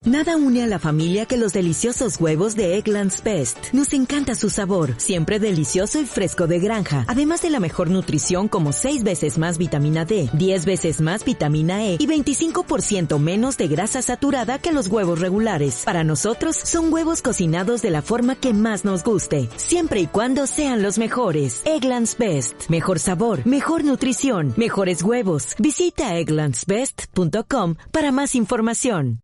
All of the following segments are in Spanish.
Nada une a la familia que los deliciosos huevos de Eggland's Best. Nos encanta su sabor, siempre delicioso y fresco de granja. Además de la mejor nutrición como 6 veces más vitamina D, 10 veces más vitamina E y 25% menos de grasa saturada que los huevos regulares. Para nosotros, son huevos cocinados de la forma que más nos guste, siempre y cuando sean los mejores. Eggland's Best. Mejor sabor, mejor nutrición, mejores huevos. Visita egglandsbest.com para más información.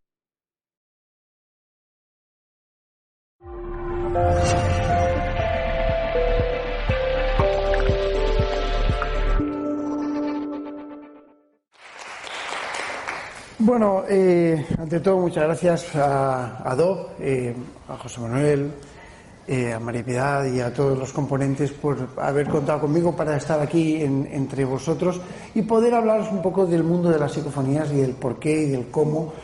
Bueno, ante todo, muchas gracias a Dob, a José Manuel, a María Piedad y a todos los componentes por haber contado conmigo para estar aquí entre vosotros y poder hablaros un poco del mundo de las psicofonías y del por qué y del cómo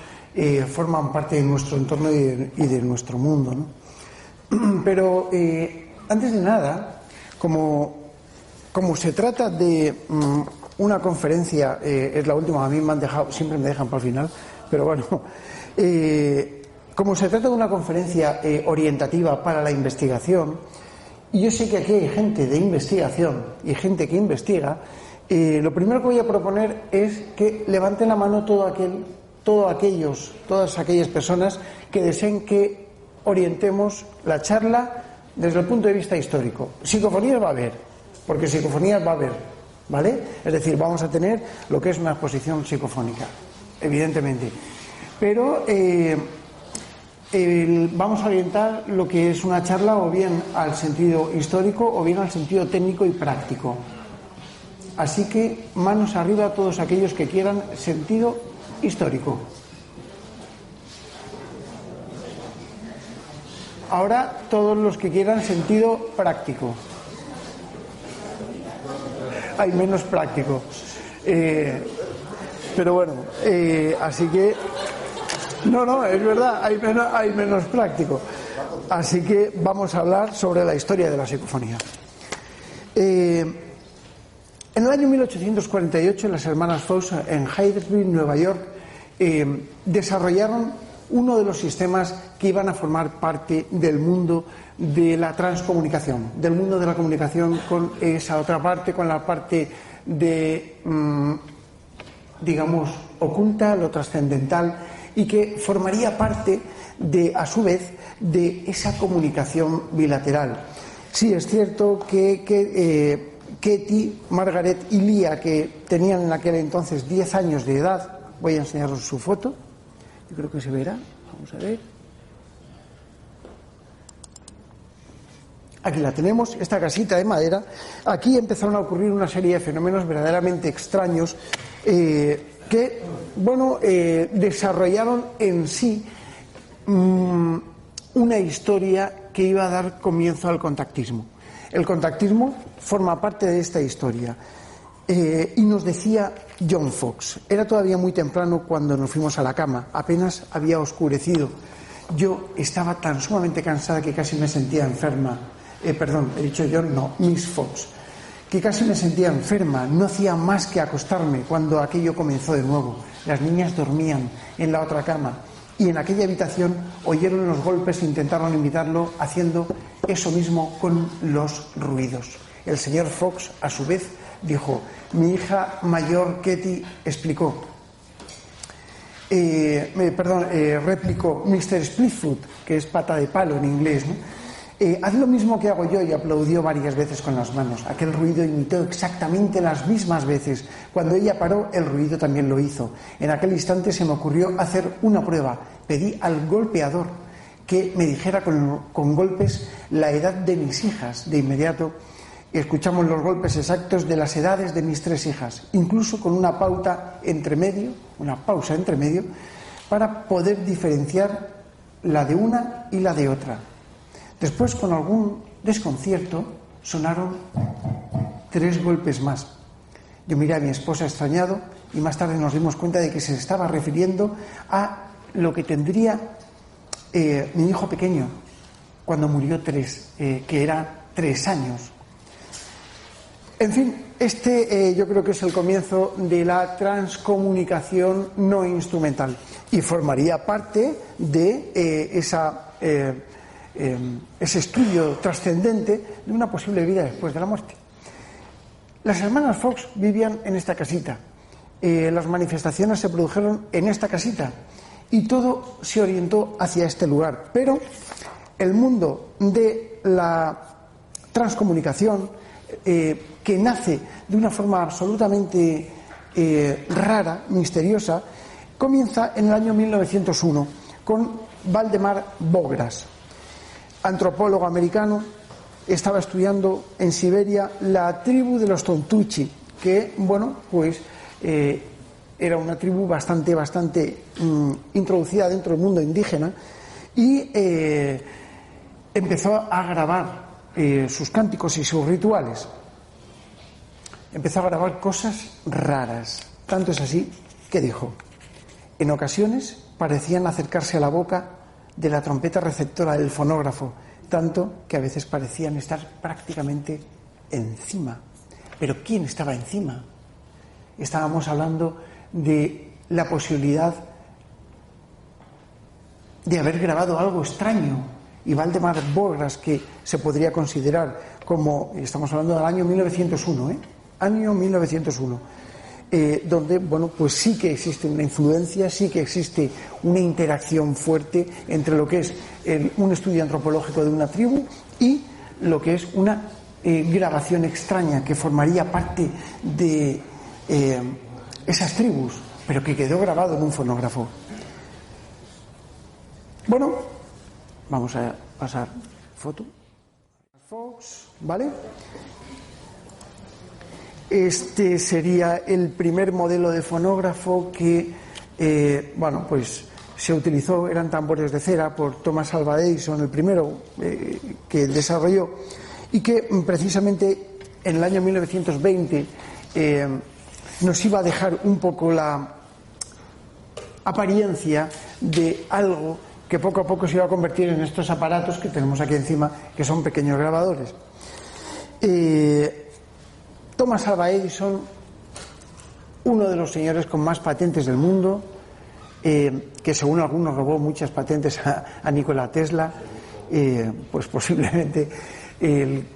forman parte de nuestro entorno y de nuestro mundo, ¿no? Pero antes de nada, como se trata de una conferencia, es la última, a mí me han dejado, siempre me dejan para el final, pero bueno, como se trata de una conferencia orientativa para la investigación, y yo sé que aquí hay gente de investigación y gente que investiga, lo primero que voy a proponer es que levanten la mano todas aquellas personas que deseen que orientemos la charla desde el punto de vista histórico. Psicofonías va a haber, porque psicofonías va a haber, ¿vale? Es decir, vamos a tener lo que es una exposición psicofónica, evidentemente. Pero vamos a orientar lo que es una charla o bien al sentido histórico o bien al sentido técnico y práctico. Así que manos arriba todos aquellos que quieran sentido histórico. Ahora todos los que quieran sentido práctico. Hay menos práctico. Pero bueno, así que... No, es verdad, hay menos práctico. Así que vamos a hablar sobre la historia de la psicofonía. En el año 1848, las hermanas Fox en Heidelberg, Nueva York, desarrollaron uno de los sistemas que iban a formar parte del mundo de la transcomunicación, del mundo de la comunicación con esa otra parte, con la parte de, digamos, oculta, lo trascendental, y que formaría parte de, a su vez, de esa comunicación bilateral. Sí, es cierto que Katie, Margaret y Leah, que tenían en aquel entonces 10 años de edad, voy a enseñaros su foto. Yo creo que se verá, vamos a ver. Aquí la tenemos, esta casita de madera. Aquí empezaron a ocurrir una serie de fenómenos verdaderamente extraños que, bueno, desarrollaron en sí una historia que iba a dar comienzo al contactismo. El contactismo forma parte de esta historia. Y nos decía John Fox, era todavía muy temprano cuando nos fuimos a la cama, apenas había oscurecido. Yo estaba tan sumamente cansada que casi me sentía enferma. He dicho John, no, Miss Fox, que casi me sentía enferma, no hacía más que acostarme cuando aquello comenzó de nuevo. Las niñas dormían en la otra cama y en aquella habitación oyeron los golpes e intentaron imitarlo haciendo eso mismo con los ruidos. El señor Fox, a su vez, dijo, mi hija mayor Katie replicó Mr. Splitfoot, que es pata de palo en inglés, ¿no? Haz lo mismo que hago yo, y aplaudió varias veces con las manos. Aquel ruido imitó exactamente las mismas veces. Cuando ella paró, el ruido también lo hizo. En aquel instante se me ocurrió hacer una prueba. Pedí al golpeador que me dijera con golpes la edad de mis hijas. De inmediato escuchamos los golpes exactos de las edades de mis 3 hijas, incluso con una pausa entre medio, para poder diferenciar la de una y la de otra. Después, con algún desconcierto, sonaron 3 golpes más. Yo miré a mi esposa extrañado y más tarde nos dimos cuenta de que se estaba refiriendo a lo que tendría mi hijo pequeño cuando murió que era 3 años. En fin, yo creo que es el comienzo de la transcomunicación no instrumental y formaría parte de ese estudio trascendente de una posible vida después de la muerte. Las hermanas Fox vivían en esta casita. Las manifestaciones se produjeron en esta casita y todo se orientó hacia este lugar. Pero el mundo de la transcomunicación, que nace de una forma absolutamente rara, misteriosa, comienza en el año 1901 con Valdemar Bogras, antropólogo americano. Estaba estudiando en Siberia la tribu de los Tontuchi, que, bueno, pues era una tribu bastante introducida dentro del mundo indígena, y empezó a grabar sus cánticos y sus rituales. Empezó a grabar cosas raras. Tanto es así que dijo: en ocasiones parecían acercarse a la boca de la trompeta receptora del fonógrafo, tanto que a veces parecían estar prácticamente encima. ¿Pero quién estaba encima? Estábamos hablando de la posibilidad de haber grabado algo extraño. Y Valdemar Bogras, que se podría considerar como, estamos hablando del año 1901, año 1901, donde, bueno, pues sí que existe una influencia, sí que existe una interacción fuerte entre lo que es un estudio antropológico de una tribu y lo que es una grabación extraña que formaría parte de esas tribus, pero que quedó grabado en un fonógrafo. Bueno, vamos a pasar foto. Fox, ¿vale? Este sería el primer modelo de fonógrafo que, bueno, pues se utilizó. Eran tambores de cera por Thomas Alva Edison, el primero que desarrolló, y que precisamente en el año 1920 nos iba a dejar un poco la apariencia de algo que poco a poco se iba a convertir en estos aparatos que tenemos aquí encima, que son pequeños grabadores. Thomas Alva Edison, uno de los señores con más patentes del mundo, que según algunos robó muchas patentes a Nikola Tesla, pues posiblemente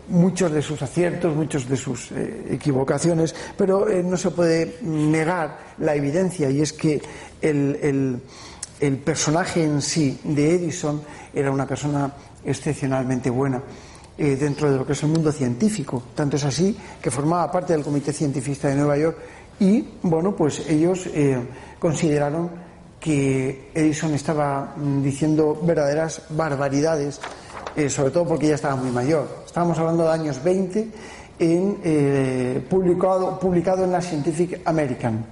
muchos de sus aciertos, muchos de sus equivocaciones, pero no se puede negar la evidencia, y es que el personaje en sí de Edison era una persona excepcionalmente buena dentro de lo que es el mundo científico. Tanto es así que formaba parte del Comité Científico de Nueva York, y bueno, pues ellos consideraron que Edison estaba diciendo verdaderas barbaridades, sobre todo porque ya estaba muy mayor. Estábamos hablando de años 20, publicado en la Scientific American.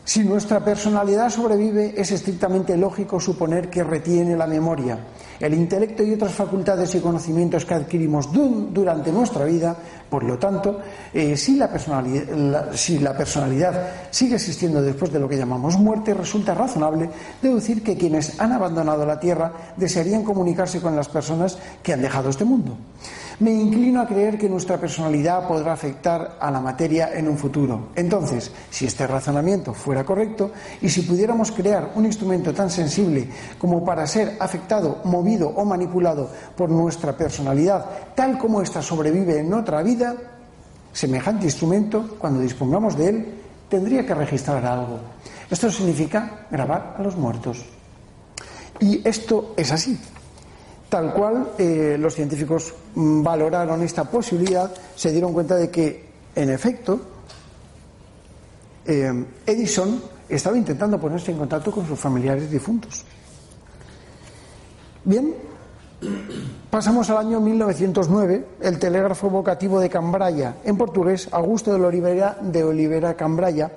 Si nuestra personalidad sobrevive, es estrictamente lógico suponer que retiene la memoria, el intelecto y otras facultades y conocimientos que adquirimos durante nuestra vida. Por lo tanto, si la personalidad sigue existiendo después de lo que llamamos muerte, resulta razonable deducir que quienes han abandonado la Tierra desearían comunicarse con las personas que han dejado este mundo. Me inclino a creer que nuestra personalidad podrá afectar a la materia en un futuro. Entonces, si este razonamiento fuera correcto, y si pudiéramos crear un instrumento tan sensible como para ser afectado, movido o manipulado por nuestra personalidad, tal como ésta sobrevive en otra vida, semejante instrumento, cuando dispongamos de él, tendría que registrar algo. Esto significa grabar a los muertos. Y esto es así. Tal cual, los científicos valoraron esta posibilidad, se dieron cuenta de que, en efecto, Edison estaba intentando ponerse en contacto con sus familiares difuntos. Bien, pasamos al año 1909, el telégrafo vocativo de Cambraya, en portugués, Augusto de Oliveira Cambraya,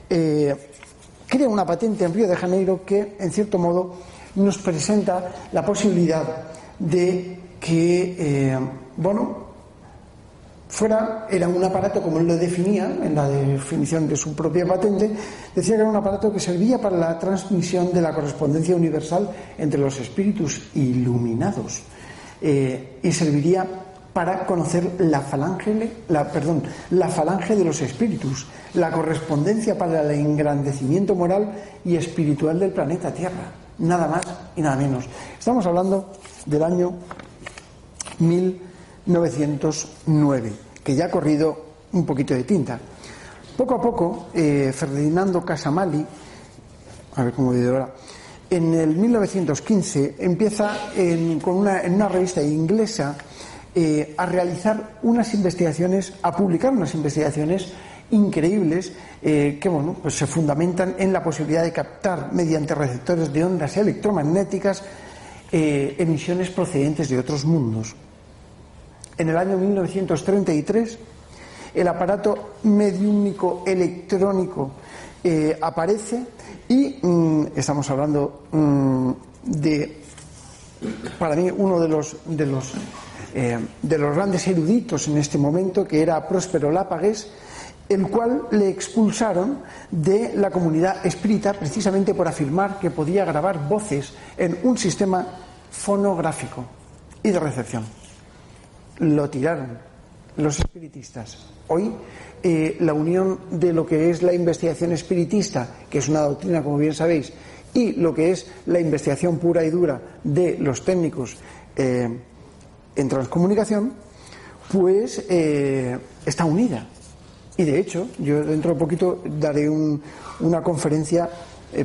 crea una patente en Río de Janeiro que, en cierto modo, nos presenta la posibilidad de que, era un aparato, como él lo definía en la definición de su propia patente, decía que era un aparato que servía para la transmisión de la correspondencia universal entre los espíritus iluminados, y serviría para conocer la falange de los espíritus, la correspondencia para el engrandecimiento moral y espiritual del planeta Tierra, nada más y nada menos. Estamos hablando del año 1909, que ya ha corrido un poquito de tinta. Poco a poco, Ferdinando Casamali, a ver cómo digo ahora, en el 1915 empieza en una revista inglesa a realizar unas investigaciones, a publicar unas investigaciones increíbles que pues se fundamentan en la posibilidad de captar mediante receptores de ondas electromagnéticas emisiones procedentes de otros mundos. En el año 1933 el aparato mediúmnico electrónico aparece y estamos hablando de, para mí, uno de los grandes eruditos en este momento, que era Próspero Lápagues, el cual le expulsaron de la comunidad espírita precisamente por afirmar que podía grabar voces en un sistema fonográfico y de recepción. Lo tiraron los espiritistas. Hoy la unión de lo que es la investigación espiritista, que es una doctrina, como bien sabéis, y lo que es la investigación pura y dura de los técnicos en transcomunicación, pues está unida. Y de hecho, yo dentro de poquito daré una conferencia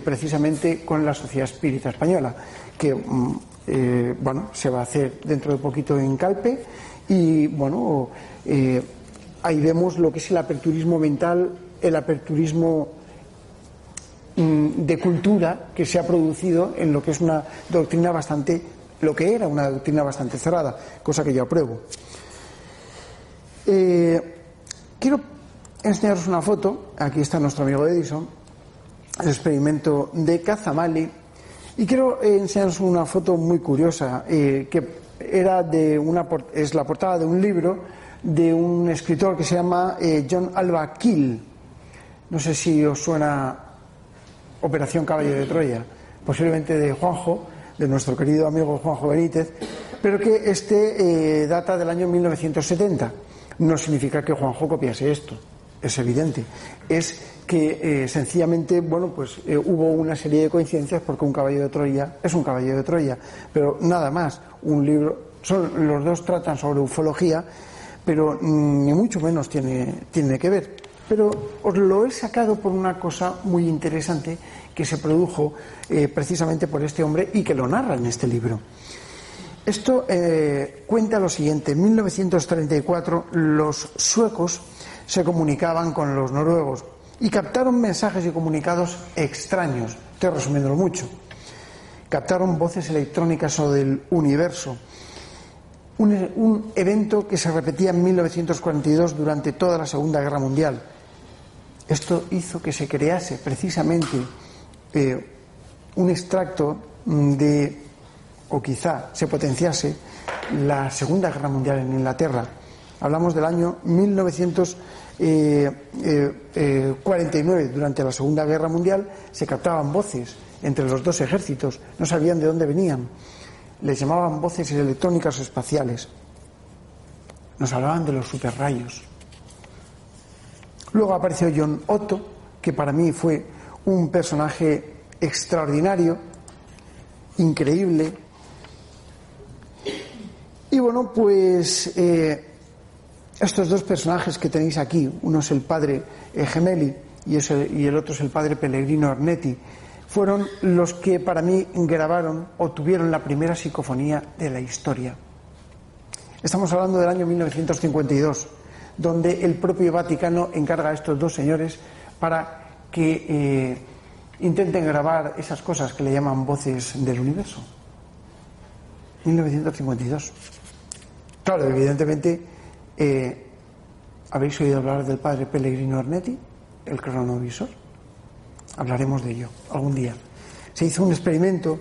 precisamente con la Sociedad Espírita Española, que se va a hacer dentro de poquito en Calpe, y ahí vemos lo que es el aperturismo mental, el aperturismo de cultura que se ha producido en lo que es una doctrina era una doctrina bastante cerrada, cosa que yo apruebo. Quiero enseñaros una foto. Aquí está nuestro amigo Edison, el experimento de Casamali, y quiero enseñaros una foto muy curiosa que es la portada de un libro de un escritor que se llama John Alva Keel. No sé si os suena Operación Caballo de Troya, posiblemente de Juanjo, de nuestro querido amigo Juanjo Benítez, pero que data del año 1970. No significa que Juanjo copiase esto, es evidente. Es que sencillamente, hubo una serie de coincidencias, porque un caballo de Troya es un caballo de Troya, pero nada más. Un libro, los dos tratan sobre ufología, pero ni mucho menos tiene que ver. Pero os lo he sacado por una cosa muy interesante que se produjo precisamente por este hombre y que lo narra en este libro. Esto cuenta lo siguiente: en 1934 los suecos se comunicaban con los noruegos y captaron mensajes y comunicados extraños. Estoy resumiéndolo mucho. Captaron voces electrónicas sobre el universo. Un evento que se repetía en 1942 durante toda la Segunda Guerra Mundial. Esto hizo que se crease precisamente un extracto o quizá se potenciase la Segunda Guerra Mundial en Inglaterra. Hablamos del año 1949. Durante la Segunda Guerra Mundial se captaban voces entre los dos ejércitos, no sabían de dónde venían. Les llamaban voces electrónicas o espaciales. Nos hablaban de los superrayos. Luego apareció John Otto, que para mí fue un personaje extraordinario, increíble. Y estos dos personajes que tenéis aquí, uno es el padre Gemelli y el otro es el padre Pellegrino Ornetti, fueron los que para mí grabaron o tuvieron la primera psicofonía de la historia. Estamos hablando del año 1952, donde el propio Vaticano encarga a estos dos señores para que intenten grabar esas cosas que le llaman voces del universo. 1952. Claro, evidentemente, ¿habéis oído hablar del padre Pellegrino Ornetti, el cronovisor? Hablaremos de ello algún día. Se hizo un experimento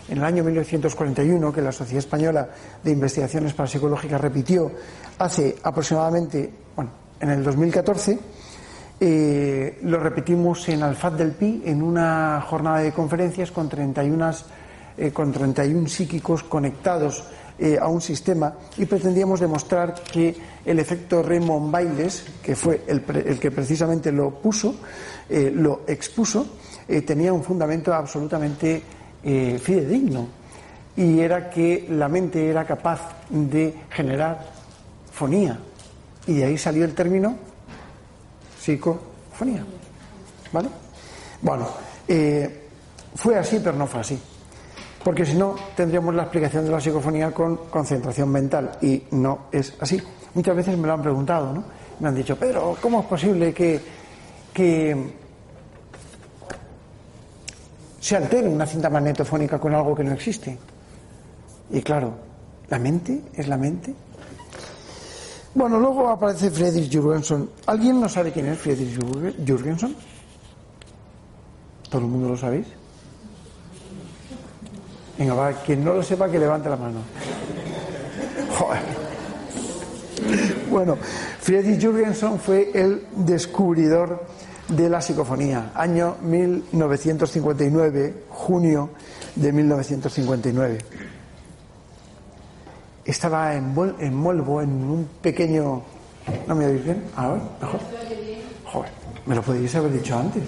en el año 1941 que la Sociedad Española de Investigaciones Parapsicológicas repitió hace aproximadamente, en el 2014. Lo repetimos en Alfaz del Pi en una jornada de conferencias con 31 psíquicos conectados a un sistema y pretendíamos demostrar que el efecto Raymond Bayles, que fue el que precisamente lo expuso, tenía un fundamento absolutamente fidedigno, y era que la mente era capaz de generar fonía, y de ahí salió el término psicofonía. ¿Vale? Bueno, fue así, pero no fue así, porque si no tendríamos la explicación de la psicofonía con concentración mental, y no es así. Muchas veces me lo han preguntado, ¿no? Me han dicho: Pedro, ¿cómo es posible que se altere una cinta magnetofónica con algo que no existe? Y claro, ¿la mente es la mente? Bueno, luego aparece Friedrich Jürgenson. ¿Alguien no sabe quién es Friedrich Jürgenson? ¿Todo el mundo lo sabéis? Venga, va, quien no lo sepa que levante la mano. Joder. Bueno, Friedrich Jürgenson fue el descubridor de la psicofonía, año 1959, junio de 1959. Estaba envuelvo en un pequeño... ¿No me oís bien? A ver, mejor. Joder, me lo podéis haber dicho antes.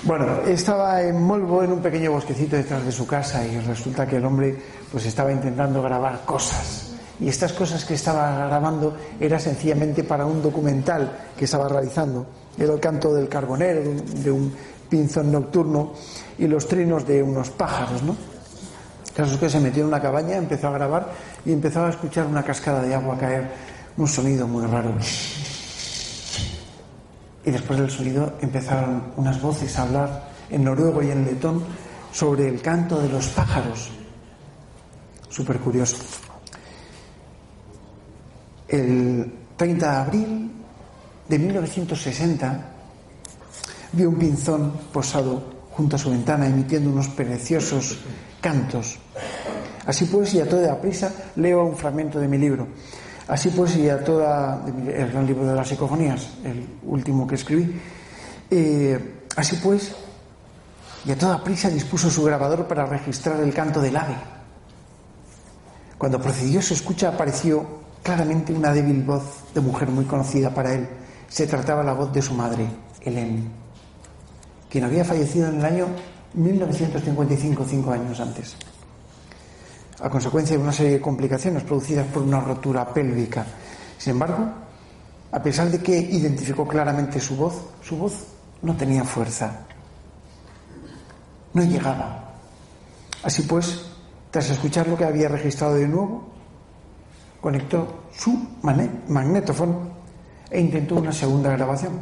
Bueno, estaba envuelvo en un pequeño bosquecito detrás de su casa, y resulta que el hombre pues estaba intentando grabar cosas. Y estas cosas que estaba grabando era sencillamente para un documental que estaba realizando. Era el canto del carbonero, de un pinzón nocturno, y los trinos de unos pájaros, ¿no? El caso es que se metió en una cabaña, empezó a grabar y empezó a escuchar una cascada de agua caer, un sonido muy raro. Y después del sonido empezaron unas voces a hablar en noruego y en letón sobre el canto de los pájaros. Súper curioso. El 30 de abril de 1960 vio un pinzón posado junto a su ventana emitiendo unos preciosos cantos. Así pues, y a toda prisa, leo un fragmento de mi libro. Así pues, y a toda... el gran libro de las psicofonías, el último que escribí. Así pues, y a toda prisa dispuso su grabador para registrar el canto del ave. Cuando procedió su escucha, apareció claramente una débil voz de mujer muy conocida para él. Se trataba la voz de su madre, Hélène, quien había fallecido en el año 1955, 5 años antes, a consecuencia de una serie de complicaciones producidas por una rotura pélvica. Sin embargo, a pesar de que identificó claramente su voz no tenía fuerza, no llegaba. Así pues, tras escuchar lo que había registrado de nuevo, conectó su magnetófono e intentó una segunda grabación.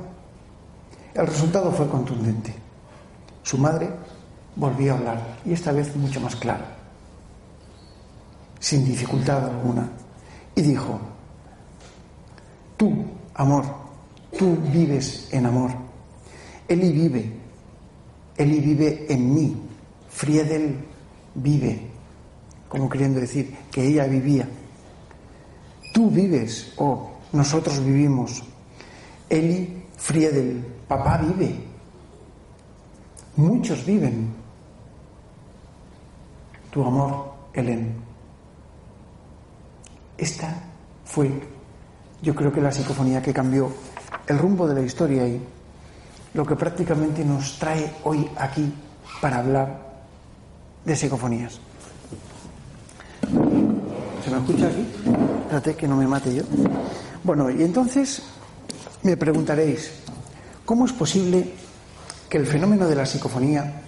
El resultado fue contundente. Su madre volvió a hablar, y esta vez mucho más claro, sin dificultad alguna, y dijo: tú, amor, tú vives en amor. Eli vive en mí. Friedel vive, como queriendo decir que ella vivía. Tú vives, nosotros vivimos. Eli, Friedel, papá vive. Muchos viven. Tu amor, Hélène. Esta fue, yo creo que la psicofonía que cambió el rumbo de la historia y lo que prácticamente nos trae hoy aquí para hablar de psicofonías. ¿Se me escucha aquí? Espérate que no me mate yo. Bueno, y entonces me preguntaréis, ¿cómo es posible que el fenómeno de la psicofonía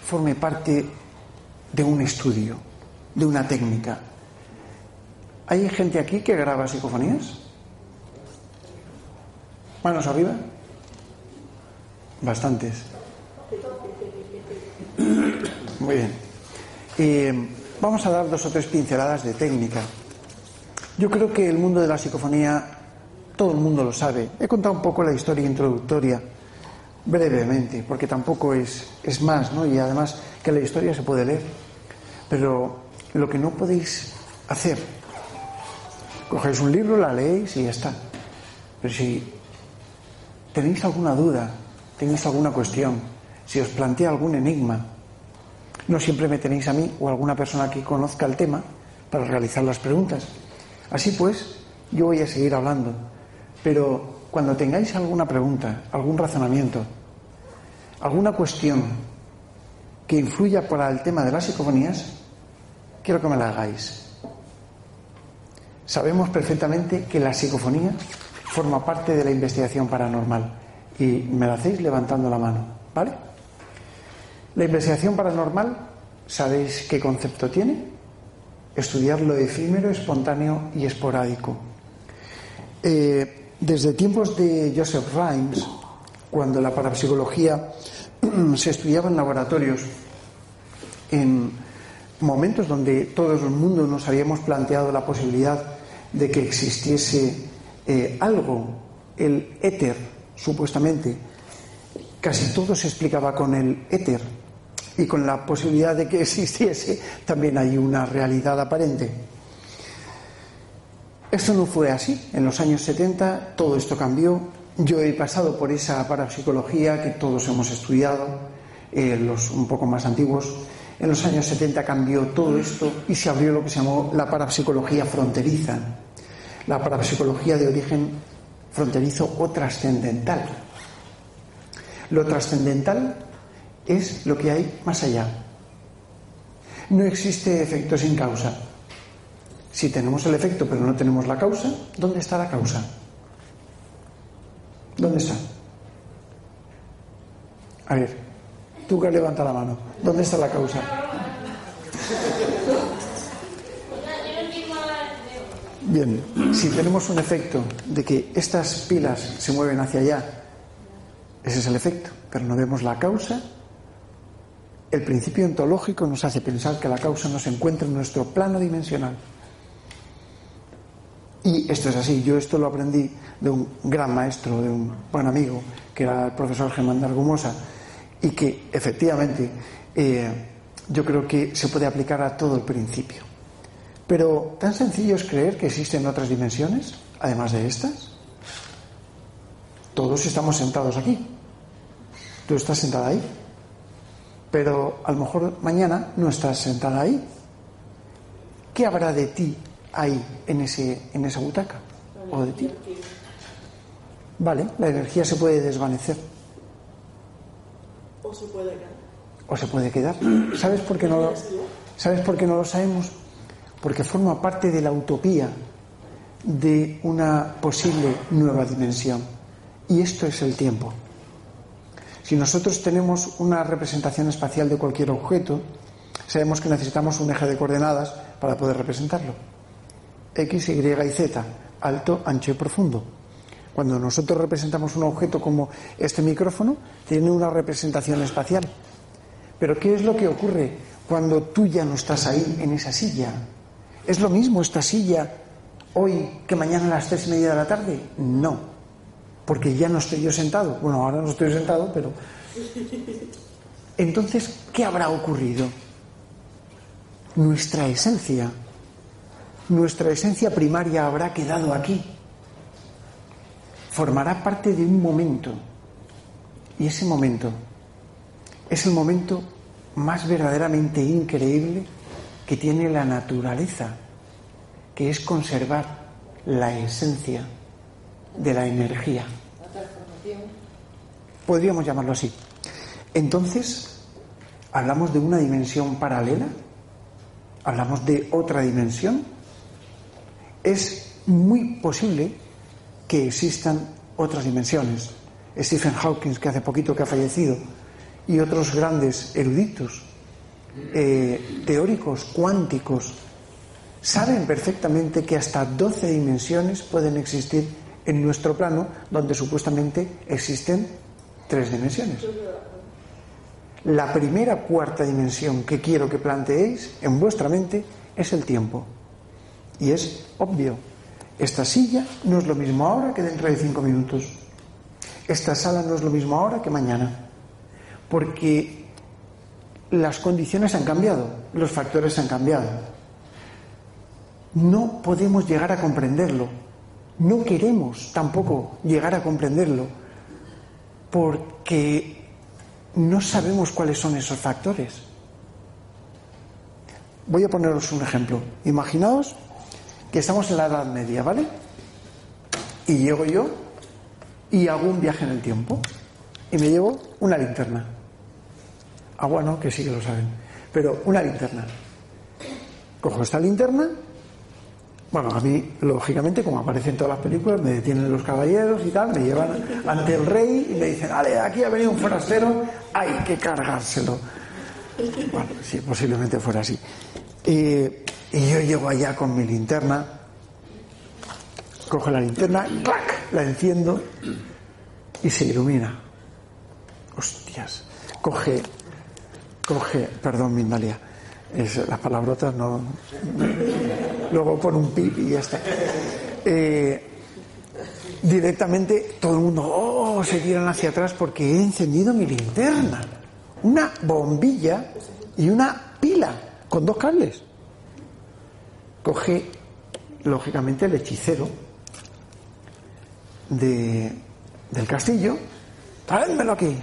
forme parte de un estudio, de una técnica? ¿Hay gente aquí que graba psicofonías? ¿Manos arriba? Bastantes. Muy bien. Vamos a dar 2 o 3 pinceladas de técnica. Yo creo que el mundo de la psicofonía, todo el mundo lo sabe. He contado un poco la historia introductoria, brevemente, porque tampoco es más, ¿no? Y además que la historia se puede leer. Pero lo que no podéis hacer, cogéis un libro, la leéis y ya está. Pero si tenéis alguna duda, tenéis alguna cuestión, si os plantea algún enigma, No siempre me tenéis a mí o a alguna persona que conozca el tema para realizar las preguntas. Así pues, yo voy a seguir hablando, pero cuando tengáis alguna pregunta, algún razonamiento, alguna cuestión que influya para el tema de las psicofonías, quiero que me la hagáis. Sabemos perfectamente que la psicofonía forma parte de la investigación paranormal y me la hacéis levantando la mano, ¿vale? La investigación paranormal, ¿sabéis qué concepto tiene? Estudiar lo efímero, espontáneo y esporádico. Desde tiempos de Joseph Rhimes, cuando la parapsicología se estudiaba en laboratorios, en momentos donde todo el mundo nos habíamos planteado la posibilidad de que existiese algo, el éter, supuestamente, casi todo se explicaba con el éter, y con la posibilidad de que existiese también hay una realidad aparente. Esto no fue así. En los años 70 todo esto cambió. Yo he pasado por esa parapsicología que todos hemos estudiado, los un poco más antiguos. En los años 70 cambió todo esto y se abrió lo que se llamó la parapsicología fronteriza, la parapsicología de origen fronterizo o trascendental. Lo trascendental es lo que hay más allá. No existe efecto sin causa. Si tenemos el efecto pero no tenemos la causa, ¿dónde está la causa? ¿Dónde está? A ver, tú que levanta la mano. ¿Dónde está la causa? Bien, si tenemos un efecto de que estas pilas se mueven hacia allá, ese es el efecto, pero no vemos la causa. El principio ontológico nos hace pensar que la causa no se encuentra en nuestro plano dimensional. Y esto es así. Yo esto lo aprendí de un gran maestro, de un buen amigo, que era el profesor Germán de Argumosa, y que efectivamente yo creo que se puede aplicar a todo el principio. Pero ¿tan sencillo es creer que existen otras dimensiones, además de estas? Todos estamos sentados aquí. Tú estás sentada ahí. Pero a lo mejor mañana no estás sentada ahí. ¿Qué habrá de ti ahí, en esa butaca? ¿O de ti? Vale, la energía se puede desvanecer. O se puede quedar. O se puede quedar. ¿Sabes por qué no lo sabemos? Porque forma parte de la utopía de una posible nueva dimensión. Y esto es el tiempo. Si nosotros tenemos una representación espacial de cualquier objeto, sabemos que necesitamos un eje de coordenadas para poder representarlo. X, Y y Z, alto, ancho y profundo. Cuando nosotros representamos un objeto como este micrófono, tiene una representación espacial. Pero ¿qué es lo que ocurre cuando tú ya no estás ahí, en esa silla? ¿Es lo mismo esta silla hoy que mañana a las 3:30 de la tarde? No. Porque ya no estoy yo sentado. Bueno, ahora no estoy sentado, pero... Entonces, ¿qué habrá ocurrido? Nuestra esencia primaria habrá quedado aquí. Formará parte de un momento. Y ese momento es el momento más verdaderamente increíble que tiene la naturaleza, que es conservar la esencia de la energía. Podríamos llamarlo así. Entonces, ¿hablamos de una dimensión paralela? ¿Hablamos de otra dimensión? Es muy posible que existan otras dimensiones. Stephen Hawking, que hace poquito que ha fallecido, y otros grandes eruditos, teóricos, cuánticos, saben perfectamente que hasta 12 dimensiones pueden existir en nuestro plano, donde supuestamente existen 3 dimensiones. La primera cuarta dimensión que quiero que planteéis en vuestra mente es el tiempo. Y es obvio. Esta silla no es lo mismo ahora que dentro de 5 minutos. Esta sala no es lo mismo ahora que mañana. Porque las condiciones han cambiado, los factores han cambiado. No podemos llegar a comprenderlo. No queremos tampoco llegar a comprenderlo, porque no sabemos cuáles son esos factores. voy a poneros un ejemplo. Imaginaos que estamos en la Edad Media, ¿vale? Y llego yo y hago un viaje en el tiempo y me llevo una linterna. Agua no, que sí que lo saben, pero una linterna. Cojo esta linterna. Bueno, a mí, lógicamente, como aparece en todas las películas, me detienen los caballeros y tal, me llevan ante el rey y me dicen, vale, aquí ha venido un forastero, hay que cargárselo. Bueno, sí, posiblemente fuera así. Y yo llego allá con mi linterna, cojo la linterna, ¡clac!, la enciendo y se ilumina. Hostias. Coge, perdón, Mindalia. Las palabrotas no. Luego pone un pip y ya está. Directamente todo el mundo se tiran hacia atrás porque he encendido mi linterna. Una bombilla y una pila con 2 cables. Coge, lógicamente, el hechicero del castillo. Traédmelo aquí.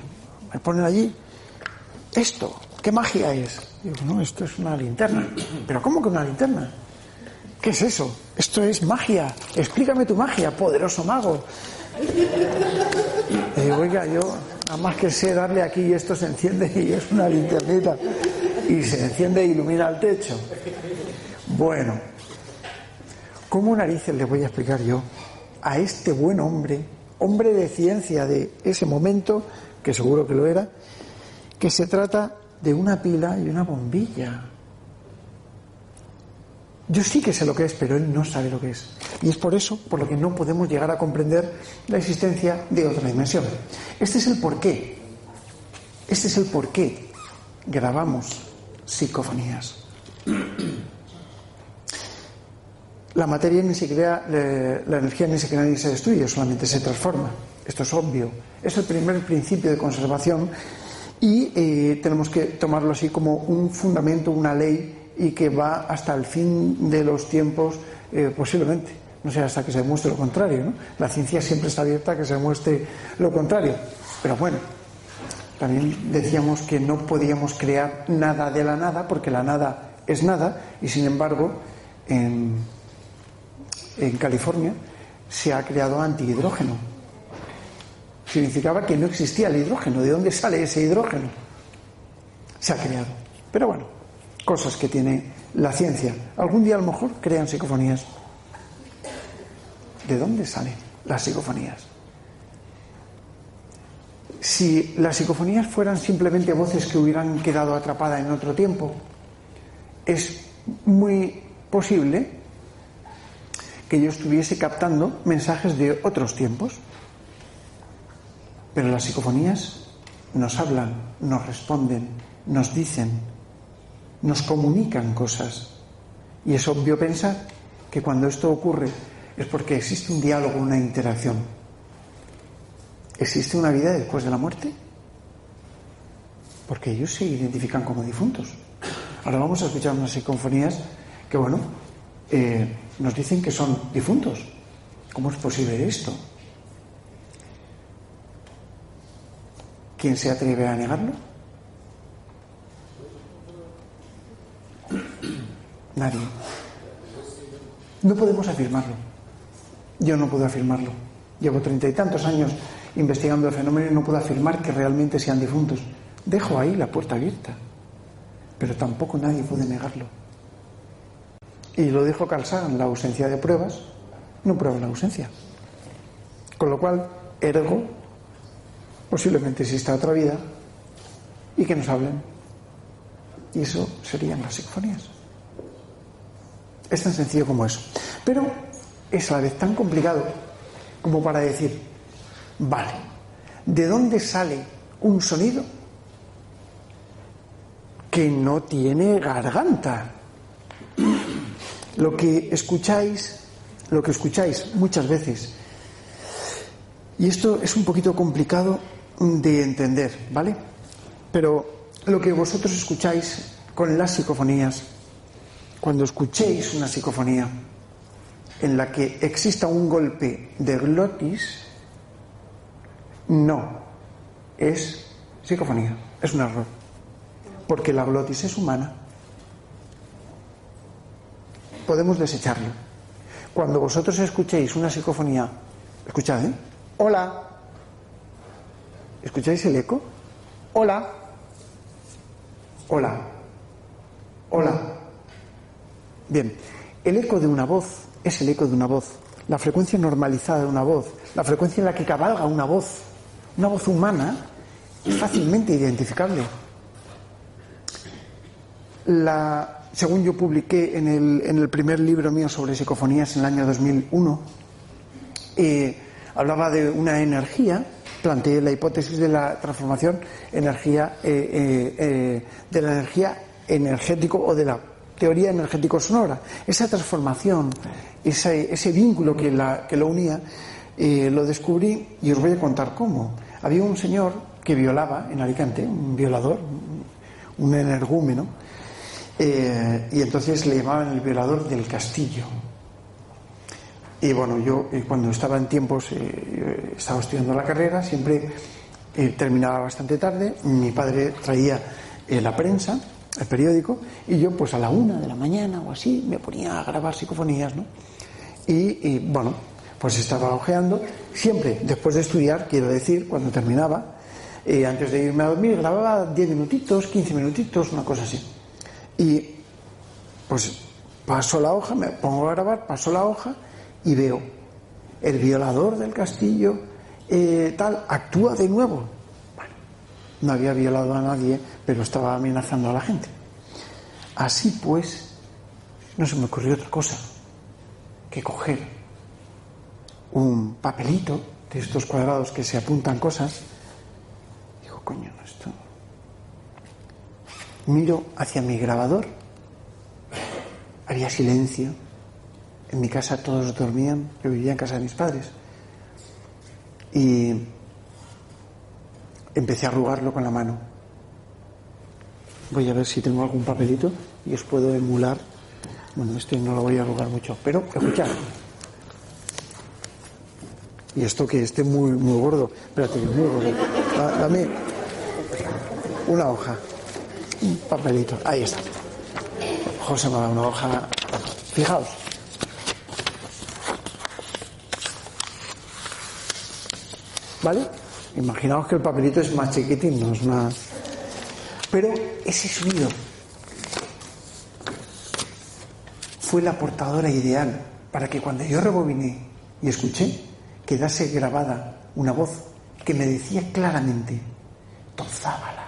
Me ponen allí. Esto, ¿qué magia es? Digo, no, esto es una linterna. ¿Pero cómo que una linterna? ¿Qué es eso? Esto es magia. Explícame tu magia, poderoso mago. Y digo, oiga, yo nada más que sé darle aquí y esto se enciende y es una linternita. Y se enciende e ilumina el techo. Bueno, ¿cómo narices le voy a explicar yo a este buen hombre de ciencia de ese momento, que seguro que lo era, que se trata de una pila y una bombilla? Yo sí que sé lo que es, pero él no sabe lo que es. Y es por eso por lo que no podemos llegar a comprender la existencia de otra dimensión. Este es el porqué. Este es el porqué grabamos psicofonías. La materia ni se crea, la energía ni se crea ni se destruye, solamente se transforma. Esto es obvio. Es el primer principio de conservación y tenemos que tomarlo así como un fundamento, una ley, y que va hasta el fin de los tiempos, posiblemente. No sé, hasta que se demuestre lo contrario, ¿no? La ciencia siempre está abierta a que se demuestre lo contrario. Pero bueno, también decíamos que no podíamos crear nada de la nada, porque la nada es nada, y sin embargo, en California se ha creado antihidrógeno. Significaba que no existía el hidrógeno. ¿De dónde sale ese hidrógeno? Se ha creado. Pero bueno, cosas que tiene la ciencia. Algún día a lo mejor crean psicofonías. ¿De dónde salen las psicofonías? Si las psicofonías fueran simplemente voces que hubieran quedado atrapadas en otro tiempo, es muy posible que yo estuviese captando mensajes de otros tiempos. Pero las psicofonías nos hablan, nos responden, nos dicen, nos comunican cosas. Y es obvio pensar que cuando esto ocurre es porque existe un diálogo, una interacción. ¿Existe una vida después de la muerte? Porque ellos se identifican como difuntos. Ahora vamos a escuchar unas psicofonías que, bueno, nos dicen que son difuntos. ¿Cómo es posible esto? ¿Quién se atreve a negarlo? Nadie. No podemos afirmarlo. Yo no puedo afirmarlo. Llevo 30 y tantos años investigando el fenómeno y no puedo afirmar que realmente sean difuntos. Dejo ahí la puerta abierta. Pero tampoco nadie puede negarlo. Y lo dijo Carl Sagan, la ausencia de pruebas no prueba la ausencia. Con lo cual, ergo, posiblemente exista otra vida y que nos hablen. Y eso serían las psicofonías. Es tan sencillo como eso. Pero es a la vez tan complicado como para decir, vale, ¿de dónde sale un sonido que no tiene garganta? Lo que escucháis muchas veces, y esto es un poquito complicado de entender, ¿vale? Pero lo que vosotros escucháis con las psicofonías, cuando escuchéis una psicofonía en la que exista un golpe de glotis, no es psicofonía, es un error, porque la glotis es humana. podemos desecharlo. Cuando vosotros escuchéis una psicofonía, escuchad, ¿eh? Hola. ¿Escucháis el eco? Hola. Hola. Hola. Bien, el eco de una voz es el eco de una voz. La frecuencia normalizada de una voz, la frecuencia en la que cabalga una voz humana, es fácilmente identificable. Según yo publiqué en el primer libro mío sobre psicofonías en el año 2001, hablaba de una energía, planteé la hipótesis de la transformación de la energía energético o de la teoría energético-sonora. Esa transformación, ese vínculo que lo unía, lo descubrí y os voy a contar cómo. Había un señor que violaba en Alicante, un violador, un energúmeno, y entonces le llamaban el violador del castillo. Y bueno, yo cuando estaba en tiempos, estaba estudiando la carrera, siempre terminaba bastante tarde, mi padre traía la prensa, el periódico, y yo pues a la 1 de la mañana o así me ponía a grabar psicofonías, ¿no? Y bueno, pues estaba hojeando, siempre después de estudiar, quiero decir, cuando terminaba, antes de irme a dormir, grababa 10 minutitos, 15 minutitos, una cosa así. Y pues paso la hoja, me pongo a grabar, paso la hoja y veo el violador del castillo actúa de nuevo. Bueno, no había violado a nadie, pero estaba amenazando a la gente. Así pues, no se me ocurrió otra cosa que coger un papelito de estos cuadrados que se apuntan cosas. Digo, coño, esto. Miro hacia mi grabador, había silencio. En mi casa todos dormían, yo vivía en casa de mis padres. Y empecé a arrugarlo con la mano. Voy a ver si tengo algún papelito y os puedo emular. Bueno, este no lo voy a arrugar mucho, pero escuchad. Y esto que esté muy, muy gordo. Espérate, muy gordo. Dame una hoja. Un papelito. Ahí está. José me da una hoja. Fijaos. ¿Vale? Imaginaos que el papelito es más chiquitín, no es más. Pero ese sonido fue la portadora ideal para que cuando yo rebobiné y escuché, quedase grabada una voz que me decía claramente: Tozábala.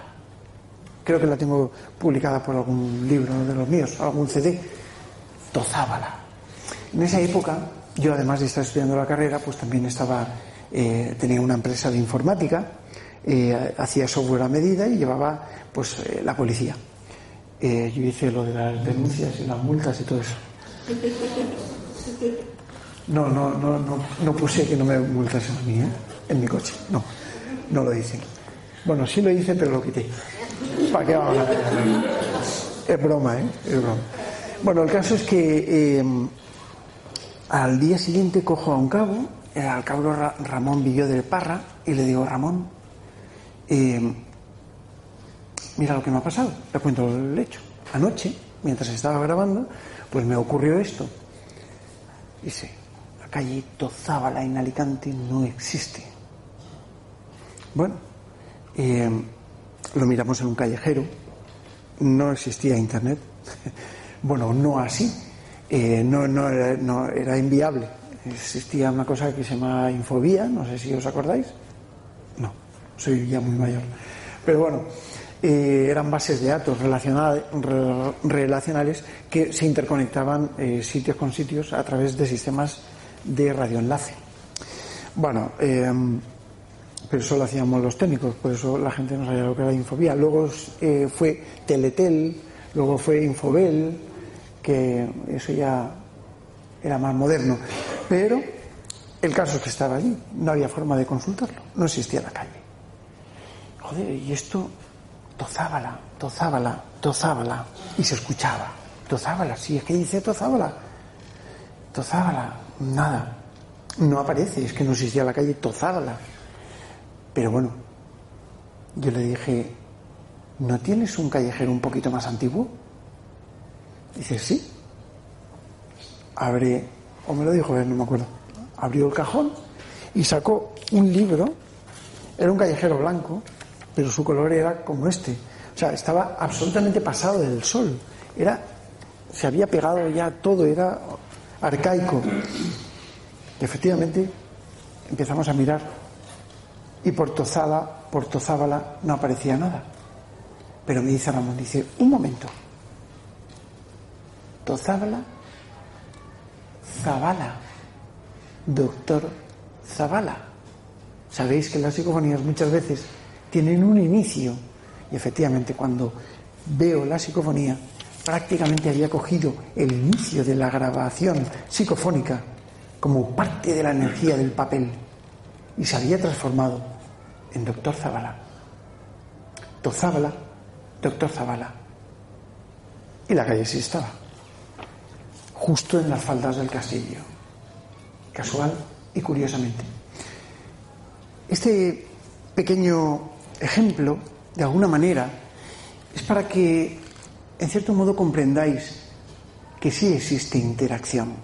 Creo que la tengo publicada por algún libro de los míos, algún CD. Tozábala. En esa época, yo además de estar estudiando la carrera, pues también tenía una empresa de informática, hacía software a medida y llevaba pues la policía. Yo hice lo de las denuncias y las multas y todo eso. No puse que no me multasen a mí, en mi coche. No lo hice. Bueno, sí lo hice, pero lo quité. ¿Para qué vamos a hacer? Es broma, es broma. Bueno, el caso es que al día siguiente cojo a un cabo, al cabo Ramón Villó del Parra, y le digo: Ramón, mira lo que me ha pasado. Le cuento el hecho. Anoche, mientras estaba grabando, pues me ocurrió esto. Dice: la calle Tozábala en Alicante no existe. Bueno, lo miramos en un callejero. No existía internet. Bueno, no así. No era inviable. Existía una cosa que se llama Infobía, no sé si os acordáis. No, soy ya muy mayor. Pero bueno, eran bases de datos relacionales que se interconectaban sitios con sitios a través de sistemas de radioenlace. Bueno, pero eso lo hacíamos los técnicos, por eso la gente no sabía lo que era Infobía. Luego fue Teletel, luego fue Infobel, que eso ya era más moderno. Pero el caso es que estaba allí, no había forma de consultarlo, no existía la calle. Joder, y esto, Tozábala, Tozábala, Tozábala, y se escuchaba. Tozábala, sí, es que dice Tozábala. Tozábala, nada, no aparece, es que no existía la calle Tozábala. Pero bueno, yo le dije: ¿no tienes un callejero un poquito más antiguo? Dice: sí. abre, o me lo dijo él, no me acuerdo, abrió el cajón y sacó un libro. Era un callejero blanco, pero su color era como este. O sea, estaba absolutamente pasado del sol. Se había pegado ya todo, era arcaico. Y efectivamente empezamos a mirar y por Tozábala no aparecía nada. Pero me dice Ramón, dice, un momento. Tozábala, Zabala, doctor Zabala. Sabéis que las psicofonías muchas veces tienen un inicio, y efectivamente cuando veo la psicofonía prácticamente había cogido el inicio de la grabación psicofónica como parte de la energía del papel y se había transformado en doctor Zabala. Tozábala, doctor Zabala. Y la calle sí estaba, justo en las faldas del castillo, casual y curiosamente. Este pequeño ejemplo, de alguna manera, es para que, en cierto modo, comprendáis que sí existe interacción.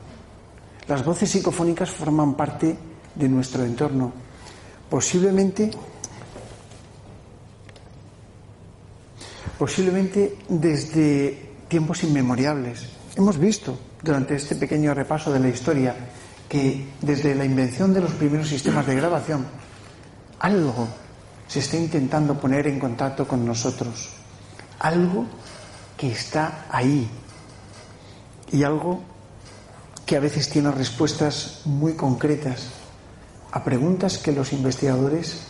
Las voces psicofónicas forman parte de nuestro entorno, posiblemente desde tiempos inmemorables. Hemos visto durante este pequeño repaso de la historia que desde la invención de los primeros sistemas de grabación algo se está intentando poner en contacto con nosotros, algo que está ahí y algo que a veces tiene respuestas muy concretas a preguntas que los investigadores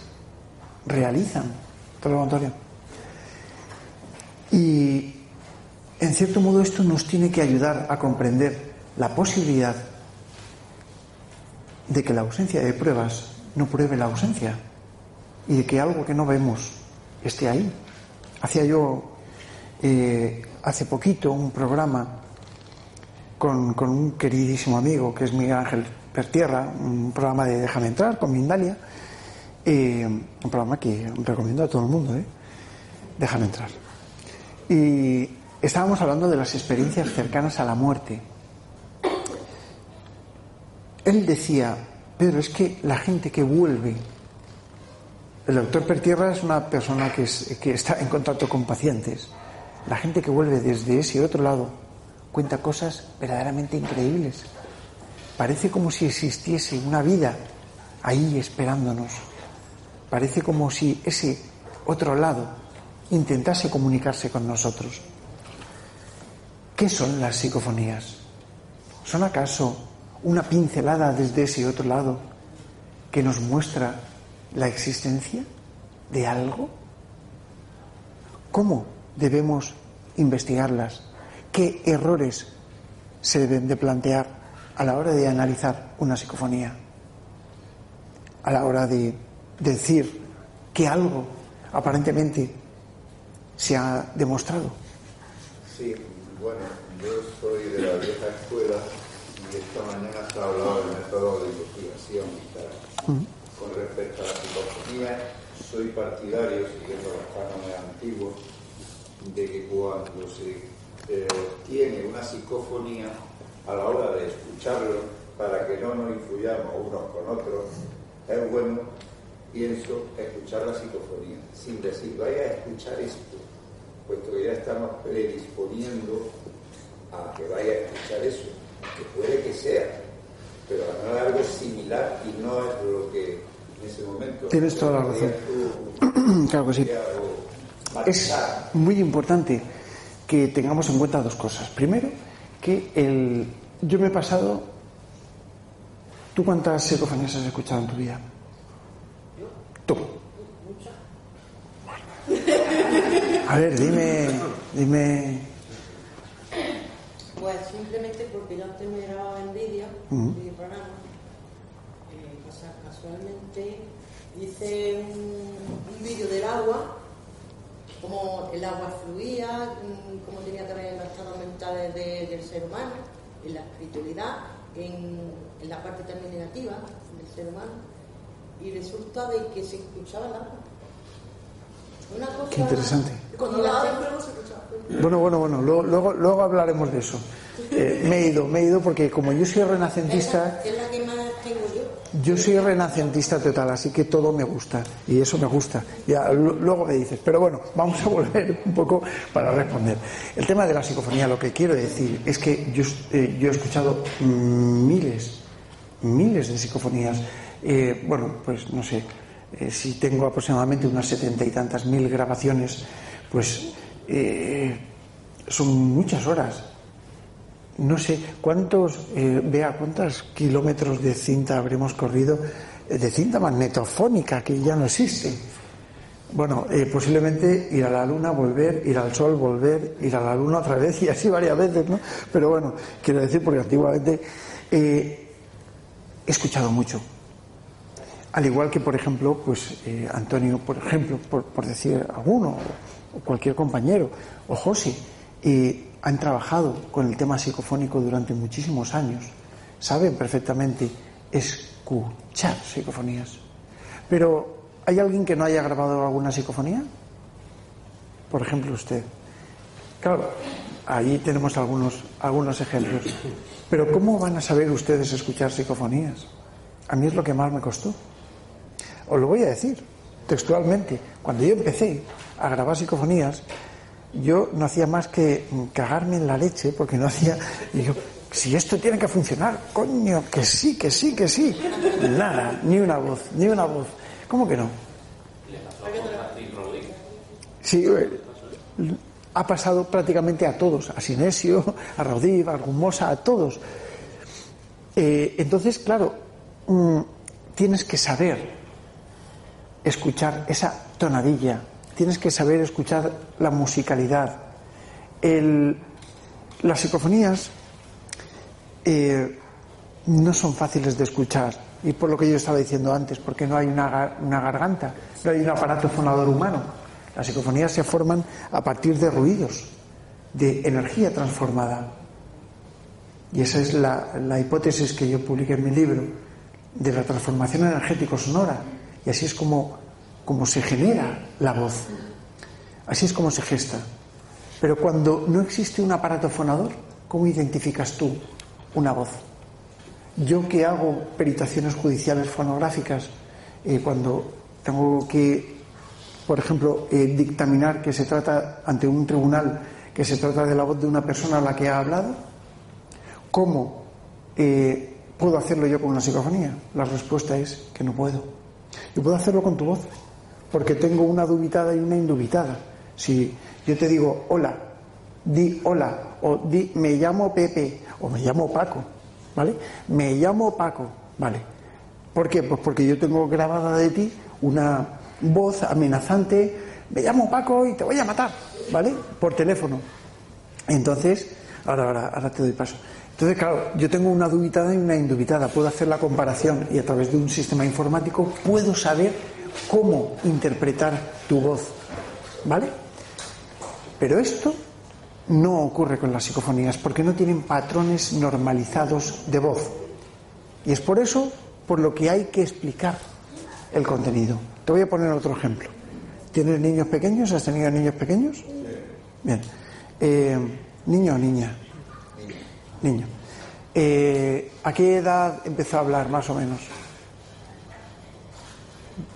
realizan. ¿Te lo, Antonio? Y en cierto modo esto nos tiene que ayudar a comprender la posibilidad de que la ausencia de pruebas no pruebe la ausencia y de que algo que no vemos esté ahí. Hacía yo hace poquito un programa con un queridísimo amigo que es Miguel Ángel Pertierra, un programa de Déjame Entrar con Mindalia, un programa que recomiendo a todo el mundo, Déjame Entrar. Y estábamos hablando de las experiencias cercanas a la muerte. Él decía, Pedro, es que la gente que vuelve, el doctor Pertierra es una persona que está en contacto con pacientes, la gente que vuelve desde ese otro lado cuenta cosas verdaderamente increíbles. Parece como si existiese una vida ahí esperándonos. Parece como si ese otro lado intentase comunicarse con nosotros. ¿Qué son las psicofonías? ¿Son acaso una pincelada desde ese otro lado que nos muestra la existencia de algo? ¿Cómo debemos investigarlas? ¿Qué errores se deben de plantear a la hora de analizar una psicofonía? A la hora de decir que algo aparentemente se ha demostrado. Sí, bueno, yo soy de la vieja escuela y esta mañana se ha hablado del método de investigación y tal. Con respecto a la psicofonía, soy partidario, siguiendo los cánones antiguos, de que cuando se obtiene una psicofonía, a la hora de escucharlo, para que no nos influyamos unos con otros, es bueno, pienso, escuchar la psicofonía, sin decir, vaya a escuchar esto, puesto que ya estamos predisponiendo a que vaya a escuchar eso, que puede que sea, pero a no es algo similar y no es lo que en ese momento... Tienes toda la razón. Claro que sí. Es muy importante que tengamos en cuenta dos cosas. Primero, que yo me he pasado... ¿Tú cuántas psicofonías has escuchado en tu vida? Tú. A ver, dime... Pues simplemente porque yo antes me grababa en vídeo, mi programa, casualmente hice un vídeo del agua, cómo el agua fluía, cómo tenía también los estados mentales del ser humano, en la espiritualidad, en la parte también negativa del ser humano, y resulta de que se escuchaba el agua. Una cosa, qué interesante. Cuando la hacía, se escuchaba. Bueno, luego hablaremos de eso. Me he ido porque como yo soy renacentista, es la que más tengo yo. Yo soy renacentista total, así que todo me gusta, y eso me gusta. Ya luego me dices, pero bueno, vamos a volver un poco para responder. El tema de la psicofonía, lo que quiero decir es que yo he escuchado miles de psicofonías. Bueno, pues no sé, si tengo aproximadamente unas 70 y tantas mil grabaciones, pues son muchas horas. No sé cuántos kilómetros de cinta habremos corrido, de cinta magnetofónica, que ya no existe. Bueno, posiblemente ir a la luna, volver, ir al sol, volver, ir a la luna otra vez y así varias veces, ¿no? Pero bueno, quiero decir, porque antiguamente he escuchado mucho. Al igual que, por ejemplo, pues Antonio, por ejemplo, por decir alguno, o cualquier compañero, o José, han trabajado con el tema psicofónico durante muchísimos años, saben perfectamente escuchar psicofonías. Pero ¿hay alguien que no haya grabado alguna psicofonía? Por ejemplo, usted. Claro, ahí tenemos algunos ejemplos. Pero ¿cómo van a saber ustedes escuchar psicofonías? A mí es lo que más me costó. Os lo voy a decir textualmente. Cuando yo empecé a grabar psicofonías, yo no hacía más que cagarme en la leche, porque no hacía... Y yo, si esto tiene que funcionar, coño, que sí. Nada, ni una voz. ¿Cómo que no? Sí, ha pasado prácticamente a todos, a Sinesio, a Raudiv, a Argumosa, a todos. Entonces, claro, tienes que saber escuchar esa tonadilla, tienes que saber escuchar la musicalidad. Las psicofonías no son fáciles de escuchar, y por lo que yo estaba diciendo antes, porque no hay una garganta, no hay un aparato fonador humano. Las psicofonías se forman a partir de ruidos, de energía transformada. Y esa es la hipótesis que yo publiqué en mi libro, de la transformación energético-sonora. Y así es como se genera la voz. Así es como se gesta. Pero cuando no existe un aparato fonador, ¿cómo identificas tú una voz? Yo que hago peritaciones judiciales fonográficas, cuando tengo que, por ejemplo, dictaminar que se trata ante un tribunal, que se trata de la voz de una persona a la que ha hablado, ¿cómo puedo hacerlo yo con una psicofonía? La respuesta es que no puedo. Yo puedo hacerlo con tu voz, porque tengo una dubitada y una indubitada. Si yo te digo hola, di hola, o di me llamo Pepe, o me llamo Paco, ¿vale? Me llamo Paco, ¿vale? ¿Por qué? Pues porque yo tengo grabada de ti una voz amenazante, me llamo Paco y te voy a matar, ¿vale? Por teléfono. Entonces, ahora te doy paso. Entonces, claro, yo tengo una dubitada y una indubitada, puedo hacer la comparación y a través de un sistema informático puedo saber cómo interpretar tu voz, ¿vale? Pero esto no ocurre con las psicofonías porque no tienen patrones normalizados de voz. Y es por eso por lo que hay que explicar el contenido. Te voy a poner otro ejemplo. ¿Tienes niños pequeños? ¿Has tenido niños pequeños? Bien. ¿Niño o niña? Niño. ¿A qué edad empezó a hablar, más o menos?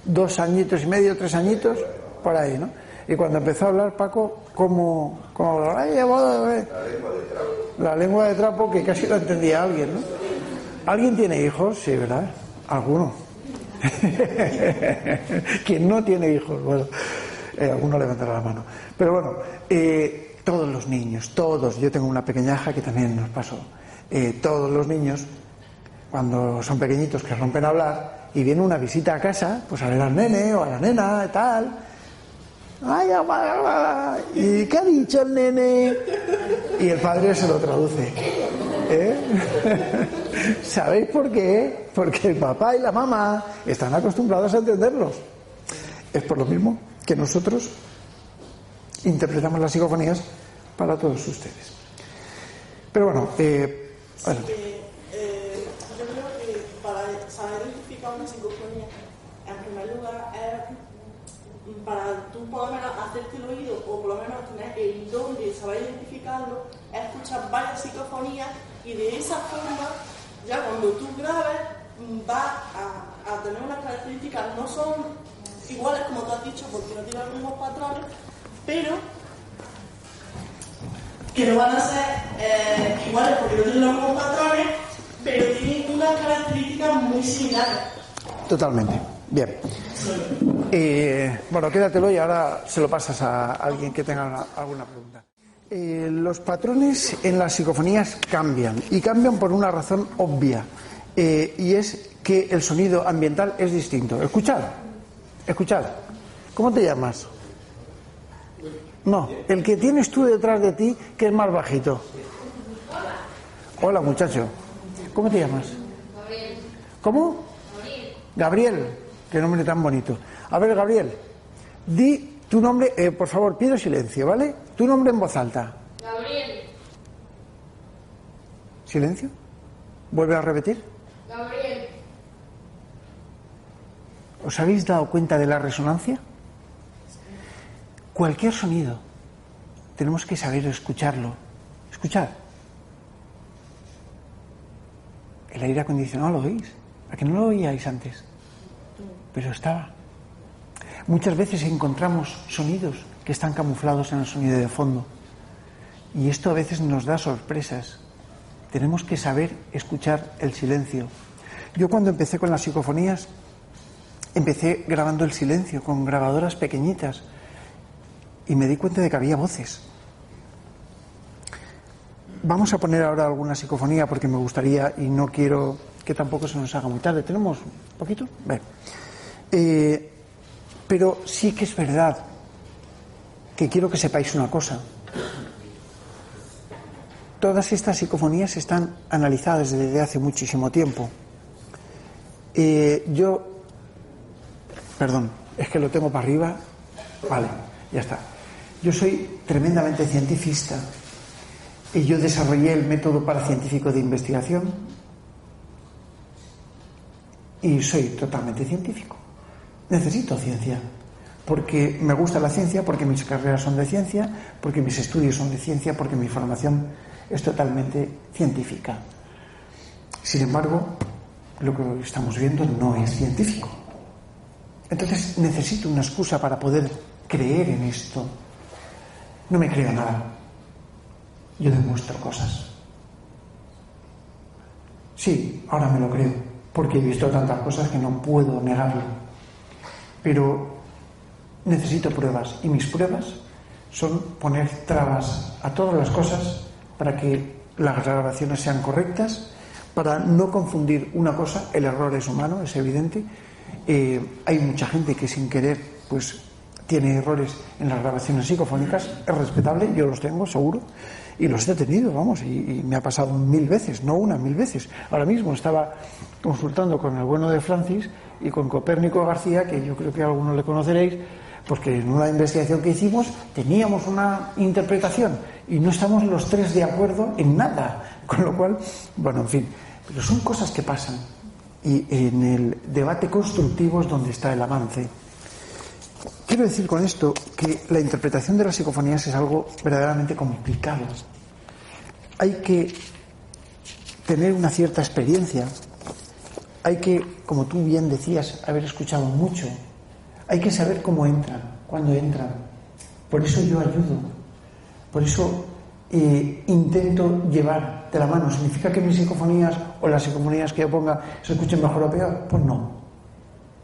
2 añitos y medio, 3 añitos, por ahí, ¿no? Y cuando empezó a hablar, Paco, ¿cómo hablaba? La lengua de trapo, que casi lo entendía alguien, ¿no? ¿Alguien tiene hijos? Sí, ¿verdad? ¿Alguno? ¿Quién no tiene hijos? Bueno, alguno levantará la mano. Pero bueno, todos los niños, todos, yo tengo una pequeñaja que también nos pasó, todos los niños, cuando son pequeñitos que rompen a hablar y viene una visita a casa, pues a ver al nene o a la nena y tal, ¿y qué ha dicho el nene? Y el padre se lo traduce. ¿Sabéis por qué? Porque el papá y la mamá están acostumbrados a entenderlos. Es por lo mismo que nosotros interpretamos las psicofonías para todos ustedes. Pero bueno, yo creo que para saber identificar una psicofonía, en primer lugar, es para tú por lo menos hacerte el oído o por lo menos tener el don de saber identificarlo, es escuchar varias psicofonías y de esa forma ya cuando tú grabes vas a tener unas características, no son iguales como tú has dicho porque no tienen los mismos patrones, pero que no van a ser iguales porque no tienen los mismos patrones, pero tienen unas características muy similares. Totalmente. Bien. Bueno, quédatelo y ahora se lo pasas a alguien que tenga alguna pregunta. Los patrones en las psicofonías cambian, y cambian por una razón obvia, y es que el sonido ambiental es distinto. Escuchad. ¿Cómo te llamas? No, el que tienes tú detrás de ti, que es más bajito. Hola, muchacho. ¿Cómo te llamas? Gabriel. ¿Cómo? Gabriel. Qué nombre tan bonito. A ver, Gabriel, di tu nombre, por favor, pido silencio, ¿vale? Tu nombre en voz alta. Gabriel. ¿Silencio? ¿Vuelve a repetir? Gabriel. ¿Os habéis dado cuenta de la resonancia? Cualquier sonido, tenemos que saber escucharlo. Escuchad. El aire acondicionado, ¿lo oís? ¿A que no lo oíais antes? Pero estaba. Muchas veces encontramos sonidos que están camuflados en el sonido de fondo. Y esto a veces nos da sorpresas. Tenemos que saber escuchar el silencio. Yo cuando empecé con las psicofonías, empecé grabando el silencio con grabadoras pequeñitas y me di cuenta de que había voces. Vamos a poner ahora alguna psicofonía porque me gustaría y no quiero que tampoco se nos haga muy tarde. ¿Tenemos un poquito? Bien. Pero sí que es verdad que quiero que sepáis una cosa. Todas estas psicofonías están analizadas desde hace muchísimo tiempo. Perdón, es que lo tengo para arriba. Vale, ya está. Yo soy tremendamente científica y yo desarrollé el método paracientífico de investigación y soy totalmente científico. Necesito ciencia, porque me gusta la ciencia, porque mis carreras son de ciencia, porque mis estudios son de ciencia, porque mi formación es totalmente científica. Sin embargo, lo que estamos viendo no es científico. Entonces necesito una excusa para poder creer en esto. No me creo nada. Yo demuestro cosas. Sí, ahora me lo creo, porque he visto tantas cosas que no puedo negarlo. Pero necesito pruebas, y mis pruebas son poner trabas a todas las cosas para que las grabaciones sean correctas, para no confundir una cosa. El error es humano, es evidente. Hay mucha gente que sin querer pues tiene errores en las grabaciones psicofónicas. Es respetable, yo los tengo seguro y los he tenido, vamos, y me ha pasado 1000 veces, no una, 1000 veces. Ahora mismo estaba consultando con el bueno de Francis y con Copérnico García, que yo creo que algunos le conoceréis, porque en una investigación que hicimos teníamos una interpretación y no estamos los tres de acuerdo en nada, con lo cual, bueno, en fin, pero son cosas que pasan, y en el debate constructivo es donde está el avance. Quiero decir con esto que la interpretación de las psicofonías es algo verdaderamente complicado. Hay que tener una cierta experiencia, hay que, como tú bien decías, haber escuchado mucho. Hay que saber cómo entran, cuándo entran. Por eso yo ayudo. Por eso intento llevar de la mano. ¿Significa que mis psicofonías o las psicofonías que yo ponga se escuchen mejor o peor? Pues no.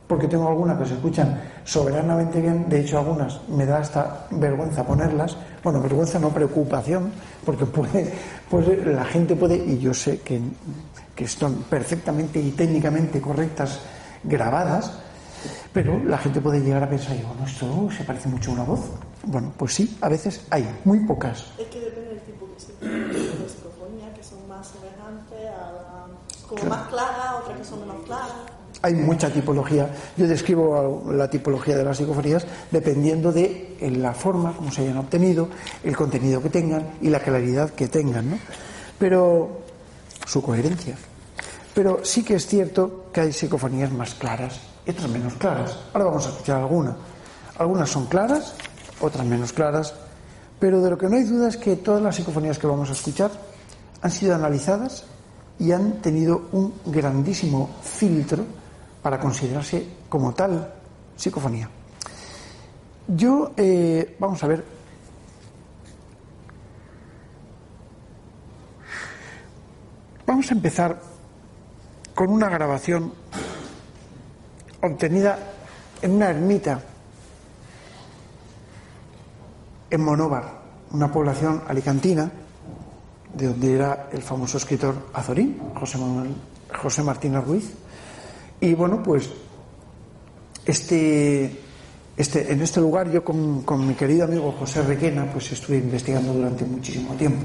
Porque tengo algunas que se escuchan soberanamente bien. De hecho, algunas me da hasta vergüenza ponerlas. Bueno, vergüenza no, preocupación. Porque la gente puede, y yo sé que están perfectamente y técnicamente correctas grabadas, pero la gente puede llegar a pensar, bueno, esto se parece mucho a una voz. Bueno, pues sí, a veces hay, muy pocas. Es que depende del tipo de psicofonía, que son más semejantes, como claro, más claras, otras que son menos claras. Hay mucha tipología. Yo describo la tipología de las psicofonías dependiendo de la forma, como se hayan obtenido, el contenido que tengan y la claridad que tengan, ¿no? Pero su coherencia. Pero sí que es cierto que hay psicofonías más claras y otras menos claras. Ahora vamos a escuchar alguna. Algunas son claras, otras menos claras, pero de lo que no hay duda es que todas las psicofonías que vamos a escuchar han sido analizadas y han tenido un grandísimo filtro para considerarse como tal psicofonía. Yo, vamos a ver, vamos a empezar con una grabación obtenida en una ermita en Monóvar, una población alicantina, de donde era el famoso escritor Azorín, José Martínez Ruiz. Y bueno, pues en este lugar yo con mi querido amigo José Requena pues estuve investigando durante muchísimo tiempo.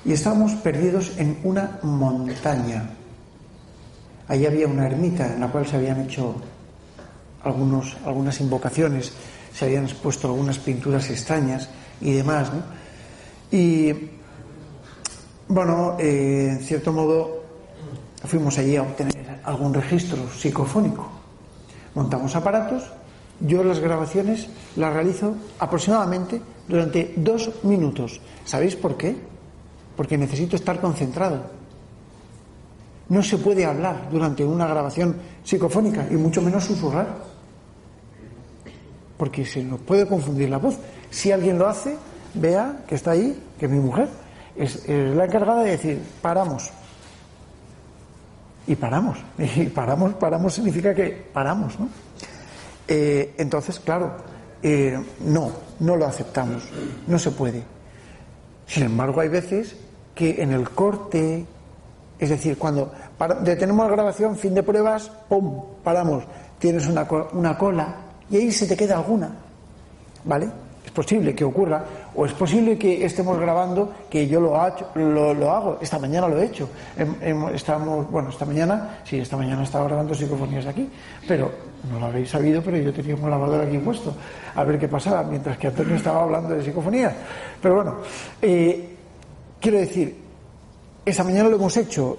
Y estábamos perdidos en una montaña. Allí había una ermita en la cual se habían hecho algunas invocaciones, se habían expuesto algunas pinturas extrañas y demás, ¿no? Y bueno, en cierto modo fuimos allí a obtener algún registro psicofónico. Montamos aparatos. Yo las grabaciones las realizo aproximadamente durante 2 minutos. ¿Sabéis por qué? Porque necesito estar concentrado. No se puede hablar durante una grabación psicofónica y mucho menos susurrar, porque se nos puede confundir la voz. Si alguien lo hace, vea que está ahí, que mi mujer es la encargada de decir paramos. Y paramos. Y paramos significa que paramos, ¿no? Entonces, claro, no lo aceptamos, no se puede. Sin embargo, hay veces que en el corte, es decir, cuando detenemos la grabación, fin de pruebas, ¡pum!, paramos, tienes una cola y ahí se te queda alguna, ¿vale? Es posible que ocurra, o es posible que estemos grabando, que yo lo hago, esta mañana lo he hecho. Esta mañana estaba grabando psicofonías aquí, pero no lo habréis sabido, pero yo tenía un grabador aquí puesto, a ver qué pasaba, mientras que Antonio estaba hablando de psicofonías. Pero bueno, quiero decir, esta mañana lo hemos hecho,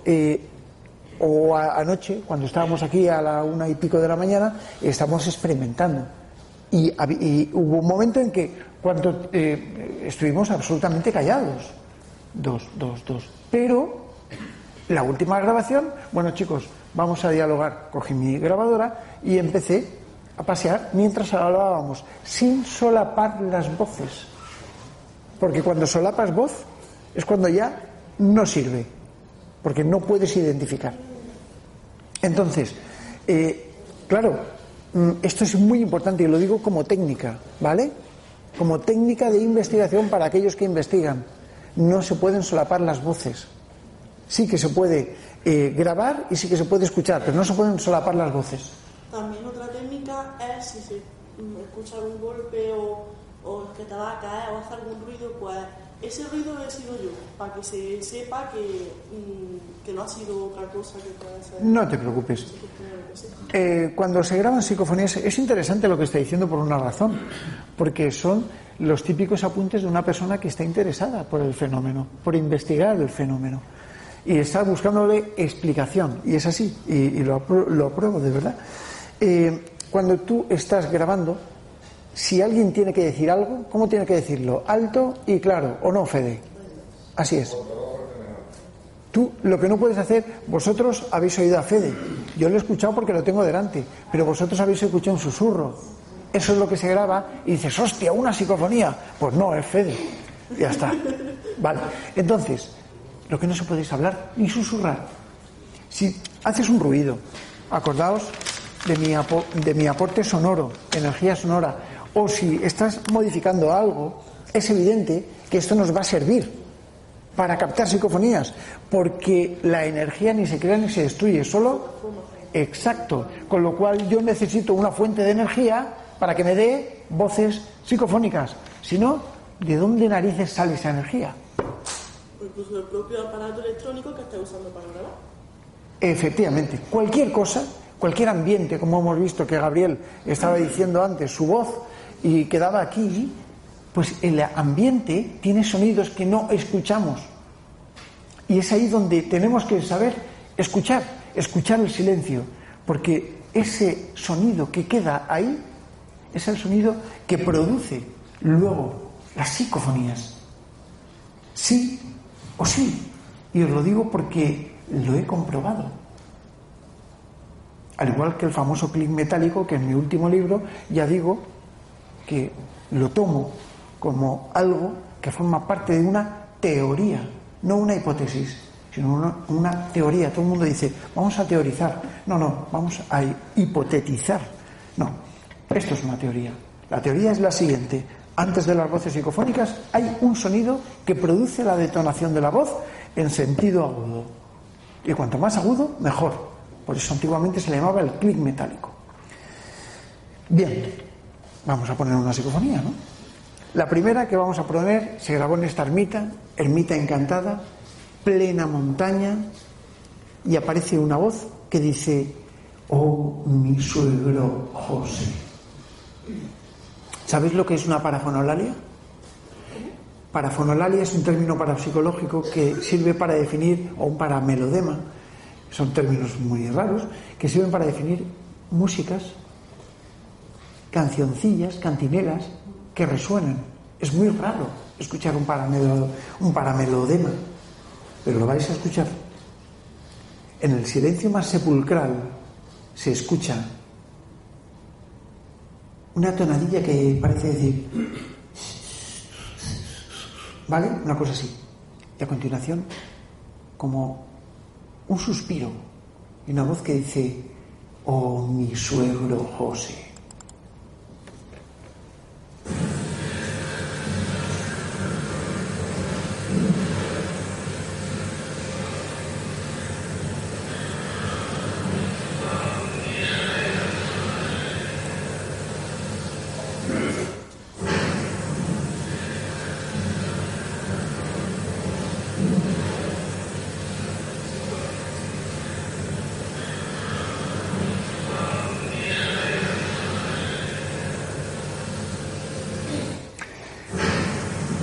o anoche, cuando estábamos aquí a la 1 y pico de la mañana, estamos experimentando. Y hubo un momento en que cuando estuvimos absolutamente callados, dos. Pero la última grabación, bueno, chicos, vamos a dialogar. Cogí mi grabadora y empecé a pasear mientras hablábamos, sin solapar las voces, porque cuando solapas voz es cuando ya no sirve, porque no puedes identificar. Entonces, claro, esto es muy importante y lo digo como técnica, ¿vale? Como técnica de investigación para aquellos que investigan. No se pueden solapar las voces. Sí que se puede grabar y sí que se puede escuchar, pero no se pueden solapar las voces. También otra técnica es si se escucha algún golpe o que te va a caer o hace algún ruido, pues ese ruido he sido yo, para que se sepa que no ha sido otra cosa que puede ser. No te preocupes. Cuando se graban psicofonías es interesante lo que está diciendo por una razón, porque son los típicos apuntes de una persona que está interesada por el fenómeno, por investigar el fenómeno y está buscándole explicación, y es así, y lo apruebo de verdad. Cuando tú estás grabando, si alguien tiene que decir algo, ¿cómo tiene que decirlo? Alto y claro, ¿o no, Fede? Así es. Tú lo que no puedes hacer, vosotros habéis oído a Fede, yo lo he escuchado porque lo tengo delante, pero vosotros habéis escuchado un susurro. Eso es lo que se graba y dices, hostia, una psicofonía. Pues no, es Fede. Ya está. Vale. Entonces, lo que no se puede es hablar ni susurrar. Si haces un ruido, acordaos de mi aporte sonoro, energía sonora, o si estás modificando algo, es evidente que esto nos va a servir para captar psicofonías, porque la energía ni se crea ni se destruye, solo exacto, con lo cual yo necesito una fuente de energía para que me dé voces psicofónicas. Si no, ¿de dónde narices sale esa energía? Incluso el propio aparato electrónico que esté usando para grabar. Efectivamente, cualquier cosa, cualquier ambiente, como hemos visto que Gabriel estaba diciendo antes, su voz y quedaba aquí, pues el ambiente tiene sonidos que no escuchamos. Y es ahí donde tenemos que saber escuchar el silencio, porque ese sonido que queda ahí es el sonido que produce luego las psicofonías. Sí o sí. Y os lo digo porque lo he comprobado. Al igual que el famoso clic metálico, que en mi último libro ya digo que lo tomo como algo que forma parte de una teoría, no una hipótesis, sino una teoría. Todo el mundo dice, vamos a teorizar. No, vamos a hipotetizar. No, esto es una teoría. La teoría es la siguiente. Antes de las voces psicofónicas hay un sonido que produce la detonación de la voz en sentido agudo. Y cuanto más agudo, mejor. Por eso antiguamente se le llamaba el clic metálico. Bien, vamos a poner una psicofonía, ¿no? La primera que vamos a poner se grabó en esta ermita encantada, plena montaña, y aparece una voz que dice: oh, mi suegro José. ¿Sabéis lo que es una parafonolalia? Parafonolalia es un término parapsicológico que sirve para definir, o un paramelodema, son términos muy raros, que sirven para definir músicas, cancioncillas, cantinelas, que resuenan. Es muy raro escuchar un paramelodema, pero lo vais a escuchar. En el silencio más sepulcral se escucha una tonadilla que parece decir, ¿vale? Una cosa así. Y a continuación, como un suspiro y una voz que dice: oh, mi suegro José.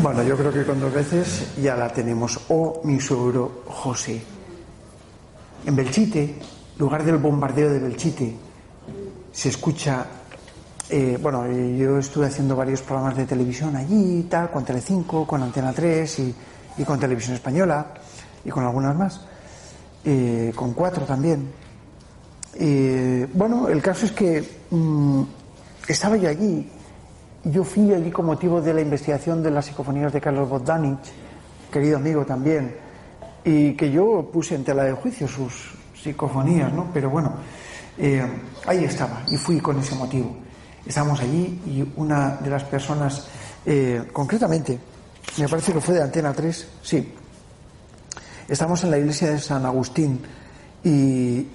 Bueno, yo creo que con 2 veces ya la tenemos. Oh, mi suegro José. En Belchite, lugar del bombardeo de Belchite, se escucha. Yo estuve haciendo varios programas de televisión allí y tal, con Telecinco, con Antena 3 y con Televisión Española y con algunas más, con 4 también. El caso es que estaba yo allí. Yo fui allí con motivo de la investigación de las psicofonías de Carlos Bogdanich, querido amigo también, y que yo puse en tela de juicio sus psicofonías, ¿no? Pero bueno, ahí estaba y fui con ese motivo. Estábamos allí y una de las personas, concretamente, me parece que fue de Antena 3, sí, estamos en la iglesia de San Agustín y